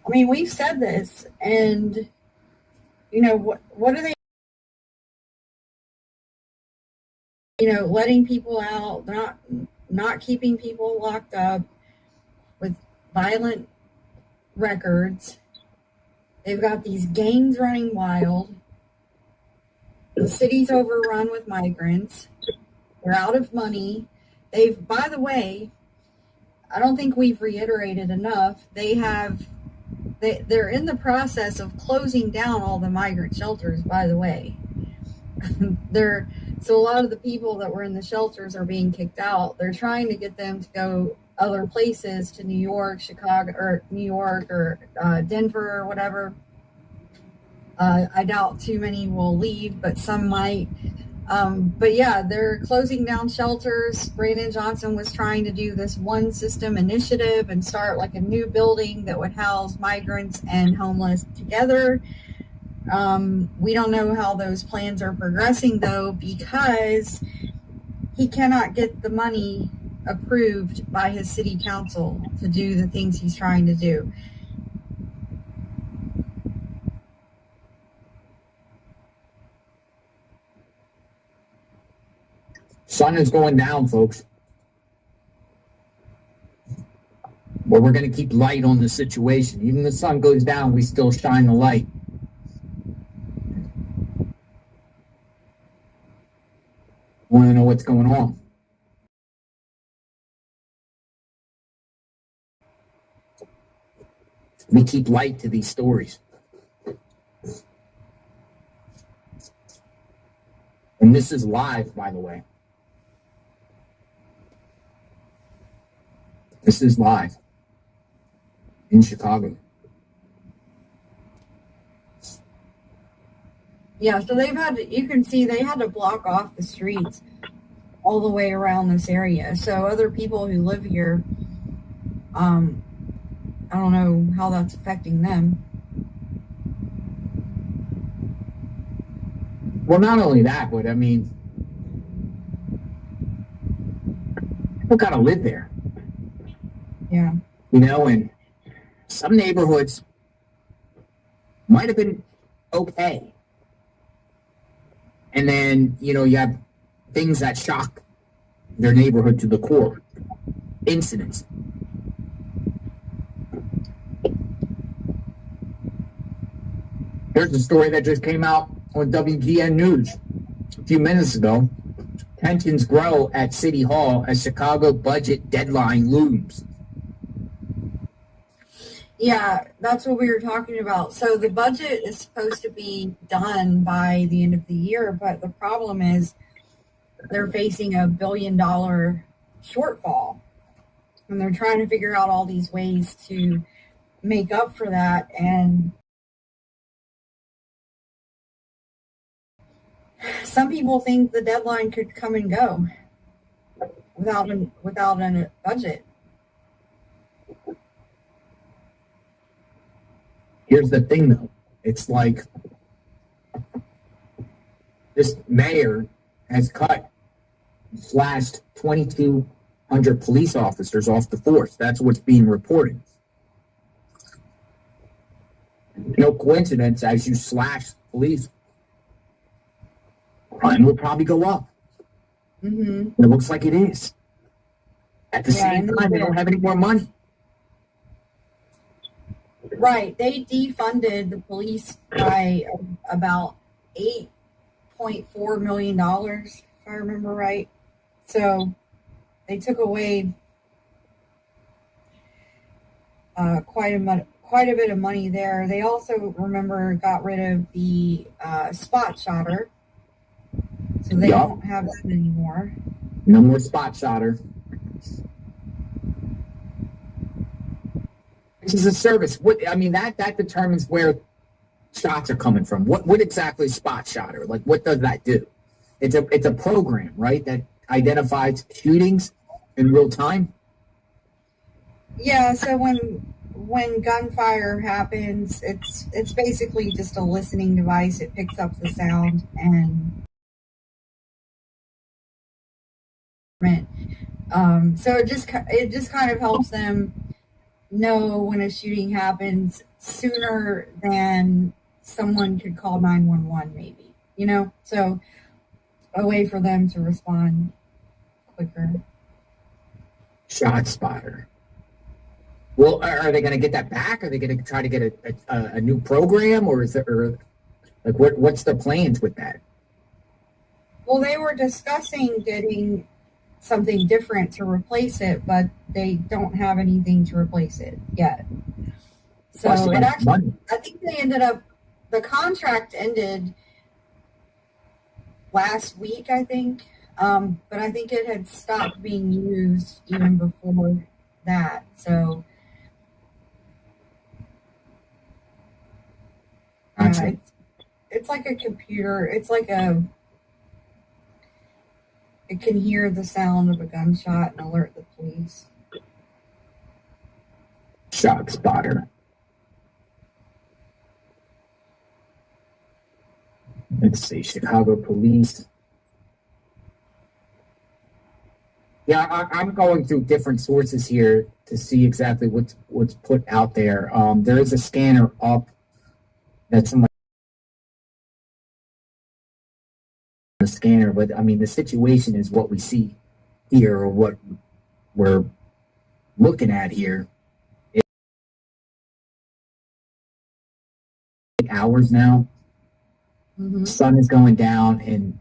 I mean, we've said this, and you know what are they? You know, letting people out, not keeping people locked up with violent records. They've got these gangs running wild. The city's overrun with migrants. They're out of money. By the way, I don't think we've reiterated enough. They're in the process of closing down all the migrant shelters, by the way. So a lot of the people that were in the shelters are being kicked out. They're trying to get them to go other places, to New York, Chicago, or New York, or Denver, or whatever. I doubt too many will leave, but some might. But yeah, they're closing down shelters. Brandon Johnson was trying to do this one system initiative and start like a new building that would house migrants and homeless together. We don't know how those plans are progressing, though, because he cannot get the money approved by his city council to do the things he's trying to do. Sun is going down, folks. But we're going to keep light on the situation. Even the sun goes down, we still shine the light. Want to know what's going on? We keep light to these stories. And this is live, by the way. This is live in Chicago. Yeah, so you can see they had to block off the streets all the way around this area. So other people who live here, I don't know how that's affecting them. Well, not only that, but I mean, people got to live there. Yeah. You know, and some neighborhoods might have been okay. And then, you know, you have things that shock their neighborhood to the core. Incidents. Here's a story that just came out on WGN News a few minutes ago. Tensions grow at City Hall as Chicago budget deadline looms. Yeah, that's what we were talking about. So the budget is supposed to be done by the end of the year, but the problem is they're facing $1 billion shortfall. And they're trying to figure out all these ways to make up for that. And some people think the deadline could come and go without a budget. Here's the thing, though. It's like this mayor has slashed 2,200 police officers off the force. That's what's being reported. No coincidence, as you slash police, crime will probably go up. Mm-hmm. It looks like it is. At the same time, they don't have any more money. Right. They defunded the police by about $8.4 million, if I remember right. So they took away quite a bit of money there. They also, got rid of the spot shotter. So they don't have that anymore. No more spot shotter. This is a service. That determines where shots are coming from. What exactly is Spot Shotter? Like, what does that do? It's a program, right, that identifies shootings in real time. Yeah, so when gunfire happens, it's basically just a listening device. It picks up the sound and so it just kind of helps them know when a shooting happens sooner than someone could call 911 maybe, so a way for them to respond quicker. Shot spotter. Well, are they going to get that back? Are they going to try to get a new program, or what's the plans with that? Well, they were discussing getting something different to replace it, but they don't have anything to replace it yet. So it actually, I think they ended up, the contract ended last week, I think, but I think it had stopped being used even before that. So it's like a computer. It's like it can hear the sound of a gunshot and alert the police. Shot spotter. Let's see, Chicago police. Yeah, I'm going through different sources here to see exactly what's put out there. There is a scanner up that somebody the scanner, but the situation is what we see here, or what we're looking at here. It's hours now. Mm-hmm. The sun is going down, and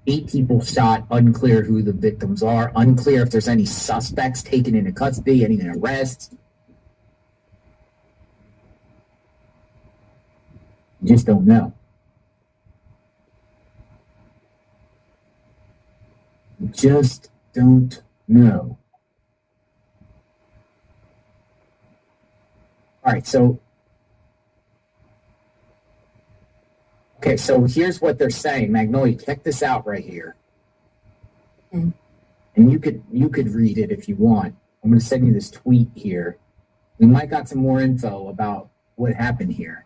8 people shot. Unclear who the victims are. Unclear if there's any suspects taken into custody, any arrests. Just don't know. Just don't know. All right, so here's what they're saying. Magnolia, check this out right here. And you could read it if you want. I'm going to send you this tweet here. We might got some more info about what happened here.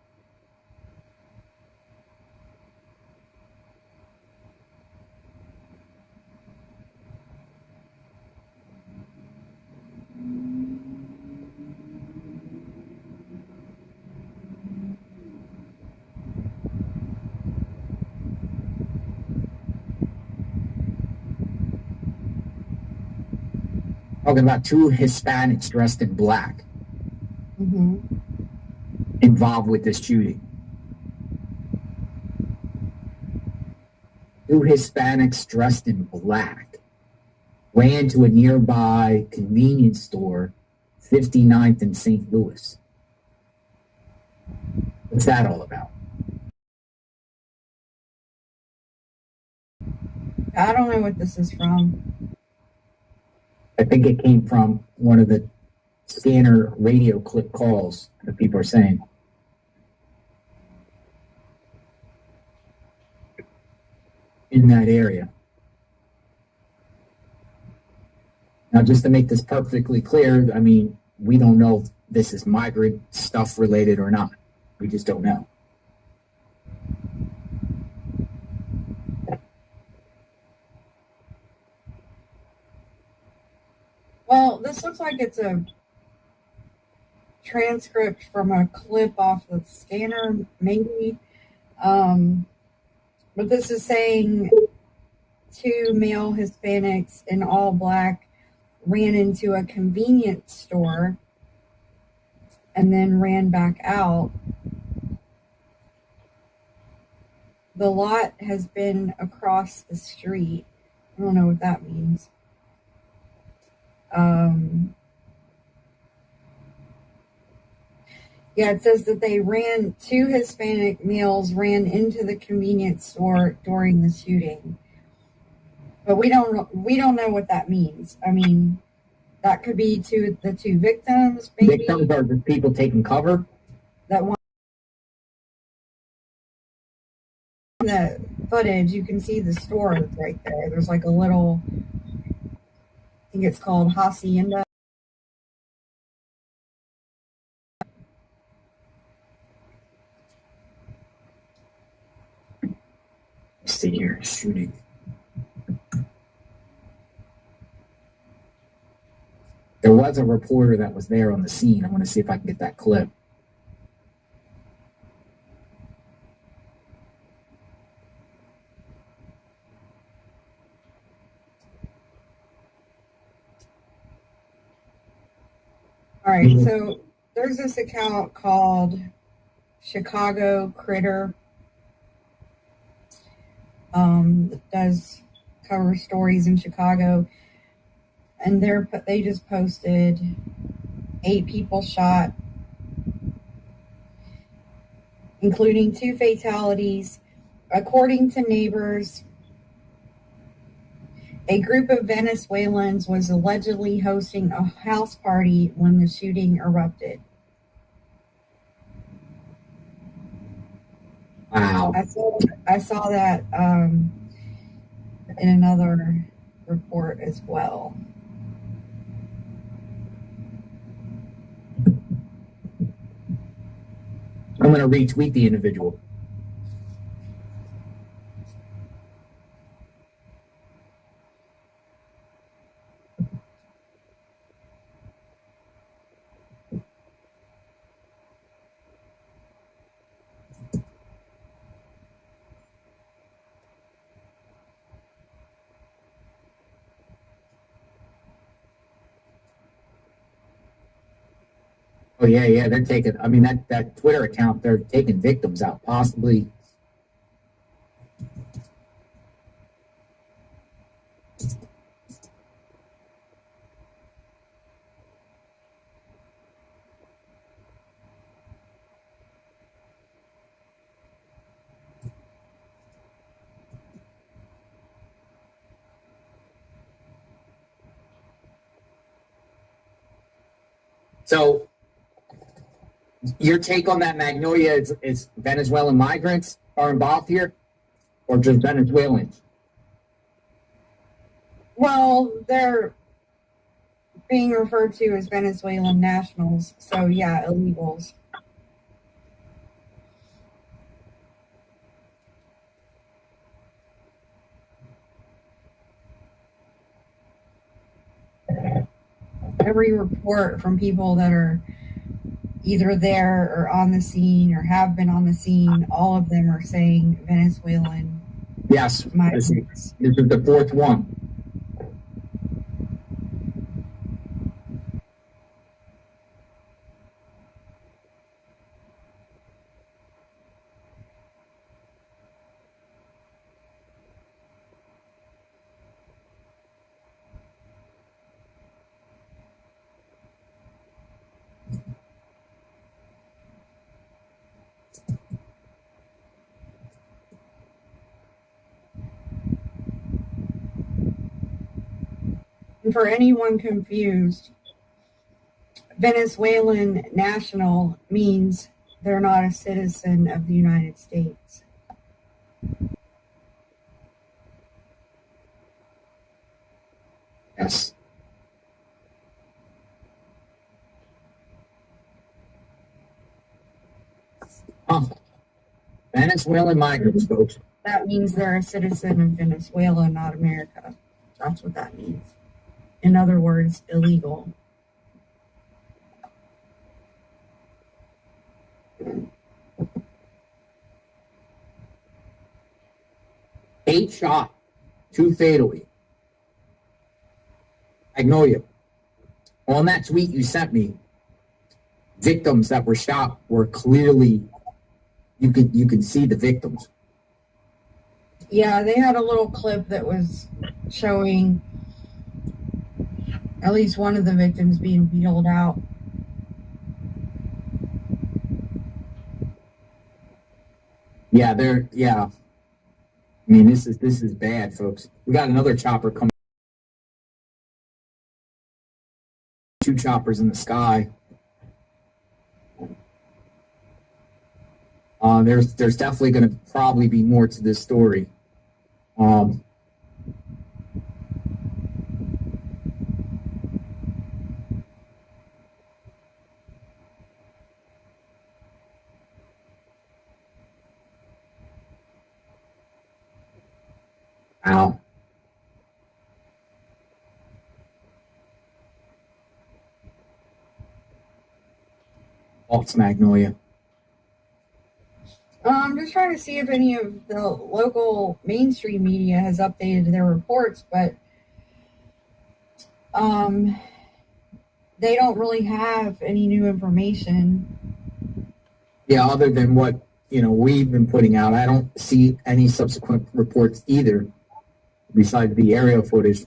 Talking about 2 Hispanics dressed in black involved with this shooting. 2 Hispanics dressed in black ran to a nearby convenience store, 59th and St. Louis. What's that all about? I don't know what this is from. I think it came from one of the scanner radio clip calls that people are saying. In that area. Now, just to make this perfectly clear, we don't know if this is migrant stuff related or not. We just don't know. Well, this looks like it's a transcript from a clip off the scanner, maybe. But this is saying 2 male Hispanics in all black ran into a convenience store and then ran back out. The lot has been across the street. I don't know what that means. Yeah, it says that 2 Hispanic males ran into the convenience store during the shooting. But we don't know what that means. That could be the two victims, maybe. Victims are the people taking cover? That one. In the footage, you can see the store that's right there. There's like a little, I think it's called Hacienda. Let's see here, shooting. There was a reporter that was there on the scene. I want to see if I can get that clip. All right, so there's this account called Chicago Critter. That does cover stories in Chicago, and they just posted 8 people shot, including 2 fatalities. According to neighbors, a group of Venezuelans was allegedly hosting a house party when the shooting erupted. Wow. I saw that in another report as well. I'm going to retweet the individual. Oh yeah, they're taking. I mean, that Twitter account, they're taking victims out, possibly. So, your take on that, Magnolia, is Venezuelan migrants are involved here, or just Venezuelans? Well, they're being referred to as Venezuelan nationals, so yeah, illegals. Every report from people that are either there or on the scene or have been on the scene, all of them are saying Venezuelan. Yes, this is the 4th one. And for anyone confused, Venezuelan national means they're not a citizen of the United States. Yes. Venezuelan migrants, folks. That means they're a citizen of Venezuela, not America. That's what that means. In other words, illegal. Eight shot, 2 fatally. Magnolia, on that tweet you sent me, victims that were shot were clearly, you could see the victims. Yeah, they had a little clip that was showing at least one of the victims being wheeled out. Yeah, I mean, this is bad, folks. We got another chopper coming. choppers in the sky. There's definitely going to probably be more to this story. Wow. False Magnolia. I'm just trying to see if any of the local mainstream media has updated their reports, but they don't really have any new information. Yeah, other than what, we've been putting out. I don't see any subsequent reports either, besides the aerial footage.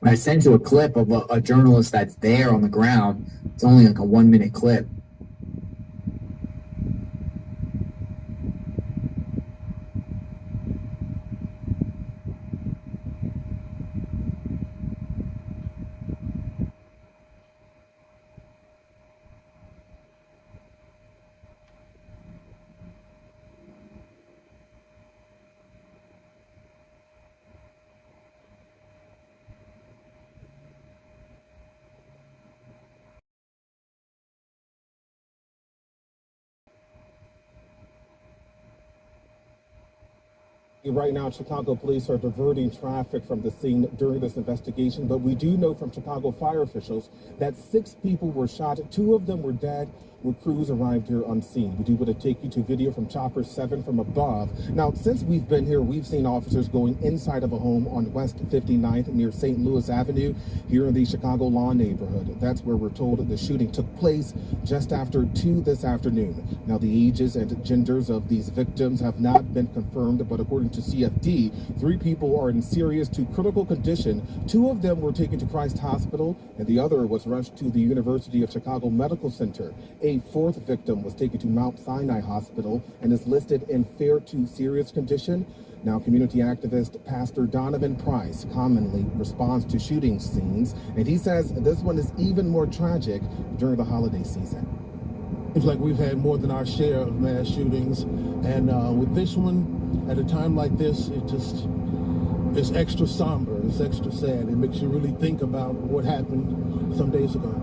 I sent you a clip of a journalist that's there on the ground. It's only like a 1-minute clip. Right now, Chicago police are diverting traffic from the scene during this investigation, but we do know from Chicago fire officials that 6 people were shot. 2 of them were dead when crews arrived here on scene. We do want to take you to video from Chopper 7 from above. Now, since we've been here, we've seen officers going inside of a home on West 59th near St. Louis Avenue here in the Chicago Lawn neighborhood. That's where we're told the shooting took place just after 2 this afternoon. Now, the ages and genders of these victims have not been confirmed, but according to CFD, 3 people are in serious to critical condition. 2 of them were taken to Christ Hospital, and the other was rushed to the University of Chicago Medical Center. A 4th victim was taken to Mount Sinai Hospital and is listed in fair to serious condition. Now, community activist Pastor Donovan Price commonly responds to shooting scenes, and he says this one is even more tragic during the holiday season. Seems like we've had more than our share of mass shootings, and with this one, at a time like this, it's extra somber, it's extra sad. It makes you really think about what happened some days ago.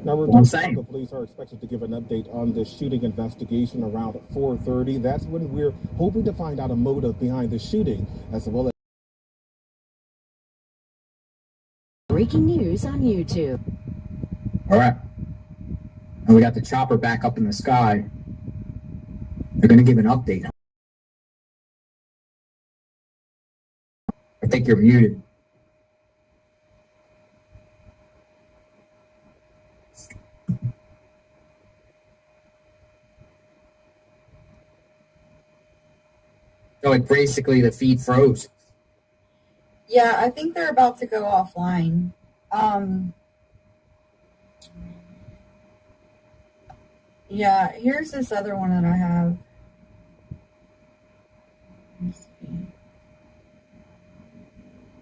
Now, Chicago police are expected to give an update on the shooting investigation around 4:30. That's when we're hoping to find out a motive behind the shooting, as well as breaking news on YouTube. All right. And we got the chopper back up in the sky. They're going to give an update. I think you're muted. So it basically the feed froze. Yeah, I think they're about to go offline. Yeah, here's this other one that I have. Let's see.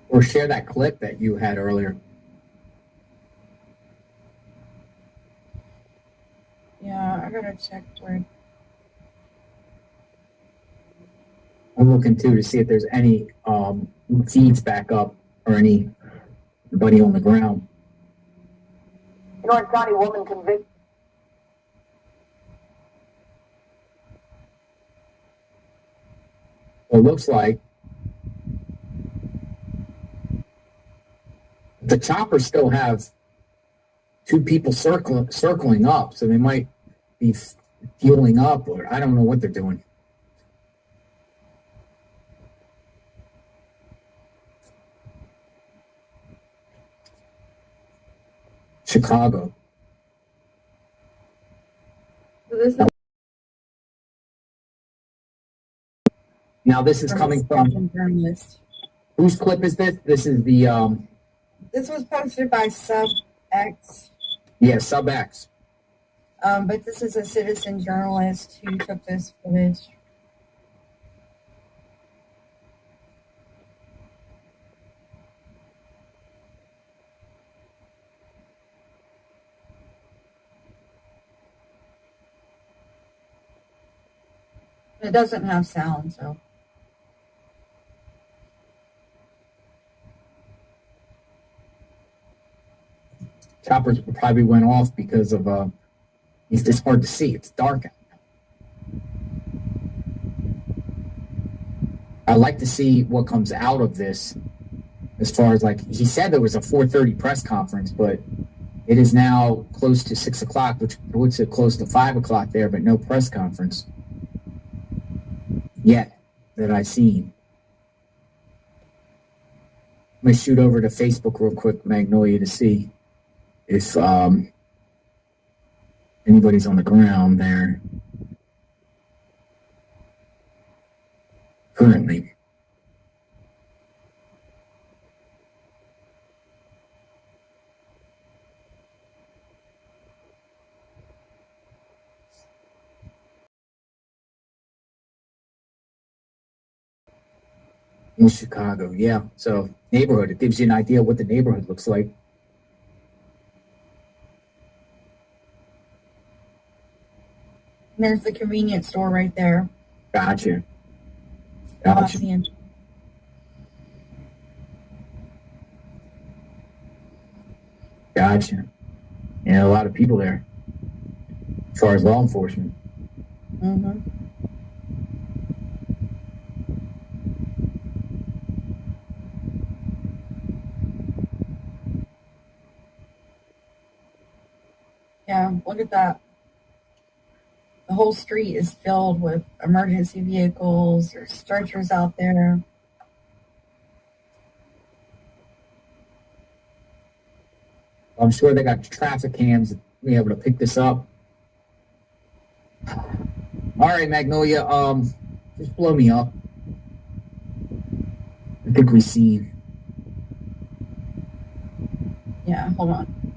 Or share that clip that you had earlier. Yeah, I gotta check where. I'm looking too to see if there's any feeds back up or anybody on the ground. North County woman convicted. Well, it looks like the choppers still have 2 people circling up, so they might be fueling up, or I don't know what they're doing. Chicago. Now this is coming from whose clip is this? This is the This was posted by Sub X. Yeah, Sub X. But this is a citizen journalist who took this footage. It doesn't have sound, so. Choppers probably went off because of it's just hard to see. It's dark out. I'd like to see what comes out of this as far as, like, he said there was a 4:30 press conference, but it is now close to 6 o'clock, which puts it close to 5 o'clock there, but no press conference yet that I've seen. I'm going to shoot over to Facebook real quick, Magnolia, to see if anybody's on the ground there currently. In Chicago, yeah. So neighborhood, it gives you an idea what the neighborhood looks like. There's the convenience store right there. Gotcha. Gotcha. Yeah, a lot of people there as far as law enforcement. Mm-hmm. Yeah, look at that. The whole street is filled with emergency vehicles. There's stretchers out there. I'm sure they got traffic cams to be able to pick this up. All right, Magnolia, just blow me up. I think we've seen. Yeah, hold on.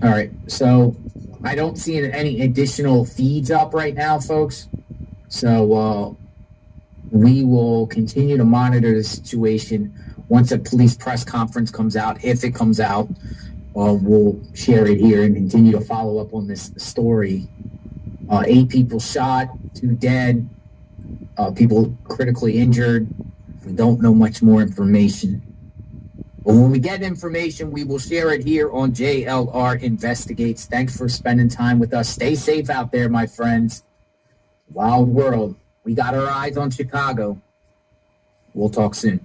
All right, so I don't see any additional feeds up right now, folks. So we will continue to monitor the situation. Once a police press conference comes out, if it comes out, we'll share it here and continue to follow up on this story. 8 people shot, 2 dead, people critically injured. We don't know much more information. But when we get information, we will share it here on JLR Investigates. Thanks for spending time with us. Stay safe out there, my friends. Wild world. We got our eyes on Chicago. We'll talk soon.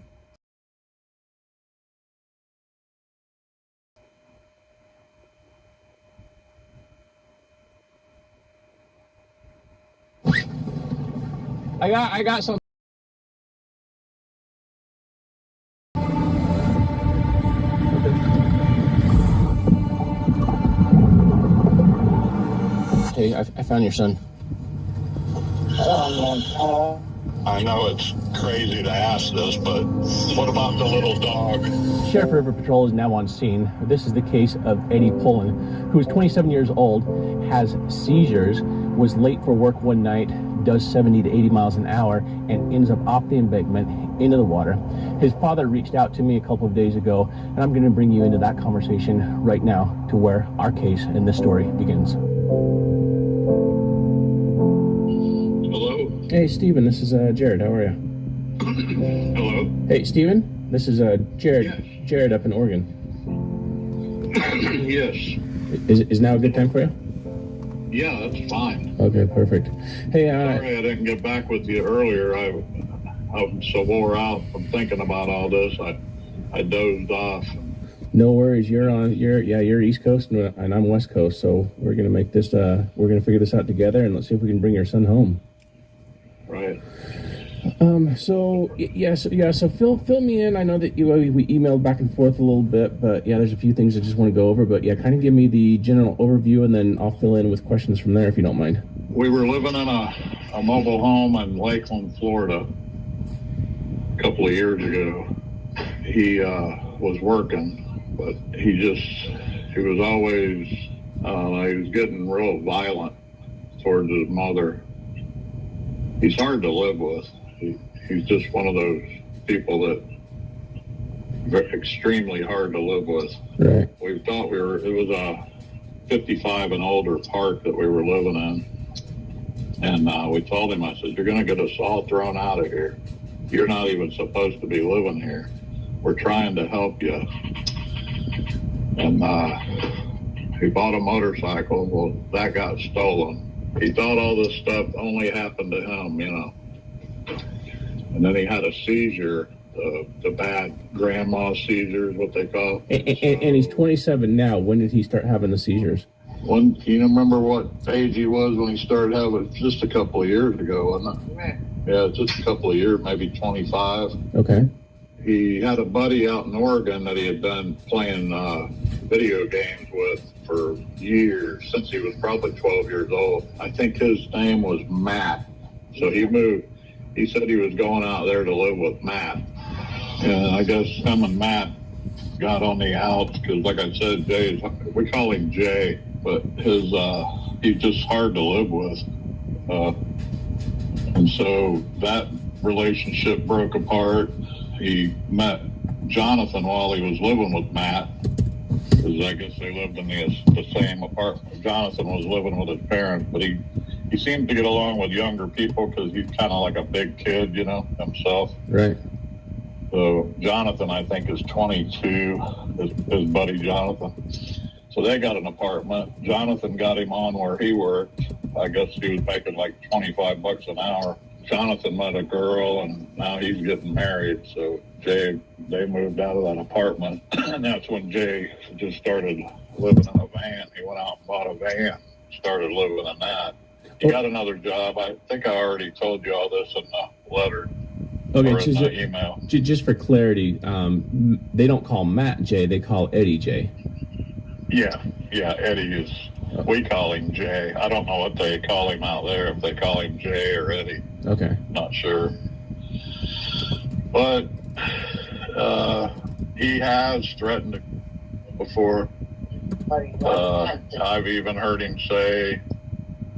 I got some. Hey, I found your son. I know it's crazy to ask this, but what about the little dog? Sheriff River Patrol is now on scene. This is the case of Eddie Pullen, who is 27 years old, has seizures, was late for work one night, does 70 to 80 miles an hour, and ends up off the embankment into the water. His father reached out to me a couple of days ago, and I'm going to bring you into that conversation right now to where our case and this story begins. Hello? Hey, Steven, this is Jared. How are you? Hello? Hey, Steven, this is Jared. Yes. Jared up in Oregon. Yes. Is now a good time for you? Yeah, that's fine. Okay, perfect. Hey, Sorry I didn't get back with you earlier. I'm so wore out from thinking about all this. I dozed off. No worries. You're East Coast and I'm West Coast, so we're gonna make this. We're gonna figure this out together, and let's see if we can bring your son home. Right. So fill me in. I know that we emailed back and forth a little bit, but yeah, there's a few things I just want to go over. But yeah, kind of give me the general overview, and then I'll fill in with questions from there if you don't mind. We were living in a mobile home in Lakeland, Florida, a couple of years ago. He was working, but he was always, he was getting real violent towards his mother. He's hard to live with. He's just one of those people that extremely hard to live with. Right. We thought it was a 55 and older park that we were living in. And we told him, I said, you're going to get us all thrown out of here. You're not even supposed to be living here. We're trying to help you. And he bought a motorcycle. Well, that got stolen. He thought all this stuff only happened to him, you know. And then he had a seizure, the bad grandma seizure is what they call it. And he's 27 now. When did he start having the seizures? When, you remember what age he was when he started having? Just a couple of years ago, wasn't it? Yeah, just a couple of years, maybe 25. Okay. He had a buddy out in Oregon that he had been playing video games with for years, since he was probably 12 years old. I think his name was Matt. So he moved. He said he was going out there to live with Matt. And I guess him and Matt got on the outs because, like I said, Jay, we call him Jay, but he's just hard to live with. And so that relationship broke apart. He met Jonathan while he was living with Matt, because I guess they lived in the same apartment. Jonathan was living with his parents, but he seemed to get along with younger people because he's kind of like a big kid, you know, himself. Right. So Jonathan, I think, is 22, his buddy Jonathan. So they got an apartment. Jonathan got him on where he worked. I guess he was making like $25 an hour. Jonathan met a girl, and now he's getting married. So they moved out of that apartment, and that's when Jay just started living in a van. He went out and bought a van, started living in that. He got another job. I think I already told you all this in the letter. Okay, or in the email. Just for clarity, they don't call Matt Jay, they call Eddie Jay. Yeah, Eddie is, we call him Jay. I don't know what they call him out there, if they call him Jay or Eddie. Okay. Not sure. But he has threatened before. I've even heard him say,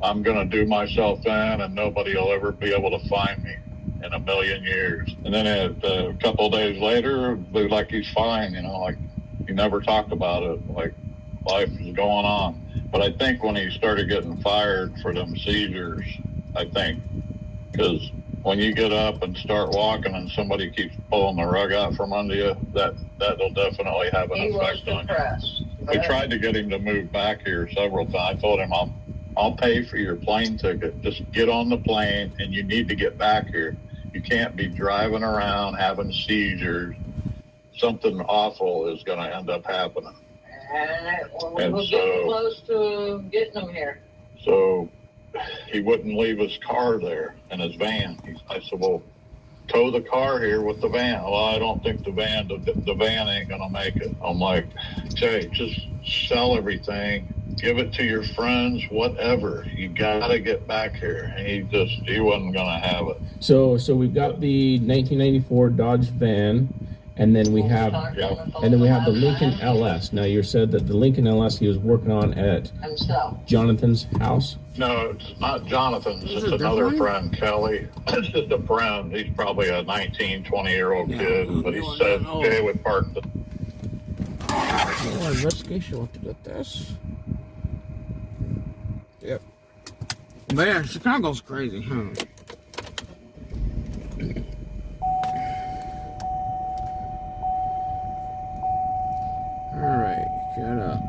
I'm going to do myself in and nobody will ever be able to find me in a million years. And then a couple of days later, it looked like he's fine, you know, like he never talked about it, like life is going on. But I think when he started getting fired for them seizures, I think, because when you get up and start walking and somebody keeps pulling the rug out from under you, that'll definitely have an effect on you. We tried to get him to move back here several times. I told him, I'll pay for your plane ticket. Just get on the plane, and you need to get back here. You can't be driving around having seizures. Something awful is going to end up happening. And we'll get close to getting them here. So he wouldn't leave his car there in his van. I said, well, tow the car here with the van. Well, I don't think the van ain't going to make it. I'm like, Jay, just sell everything. Give it to your friends, whatever. You got to get back here. And he wasn't going to have it. So we've got the 1994 Dodge van, and then we have the Lincoln LS. Now, you said that the Lincoln LS he was working on at Jonathan's house? No, it's not Jonathan's. It's another friend, Kelly. It's just a friend. He's probably a 19, 20-year-old kid, but he said Jay would park the... Investigation, what to get this? Yep. Man, Chicago's crazy, huh? Alright, get up.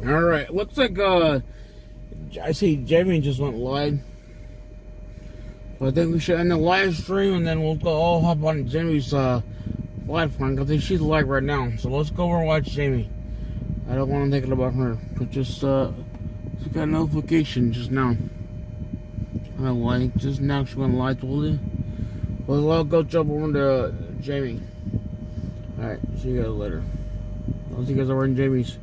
Alright, looks like I see Jamie just went live. So I think we should end the live stream, and then we'll go all hop on Jamie's live phone, because I think she's live right now. So let's go over and watch Jamie. I don't want to think about her, but just got a notification just now. Just now she went live, told you. Well, I'll go jump over to Jamie. Alright, see you guys later. I'll see you guys over in Jamie's.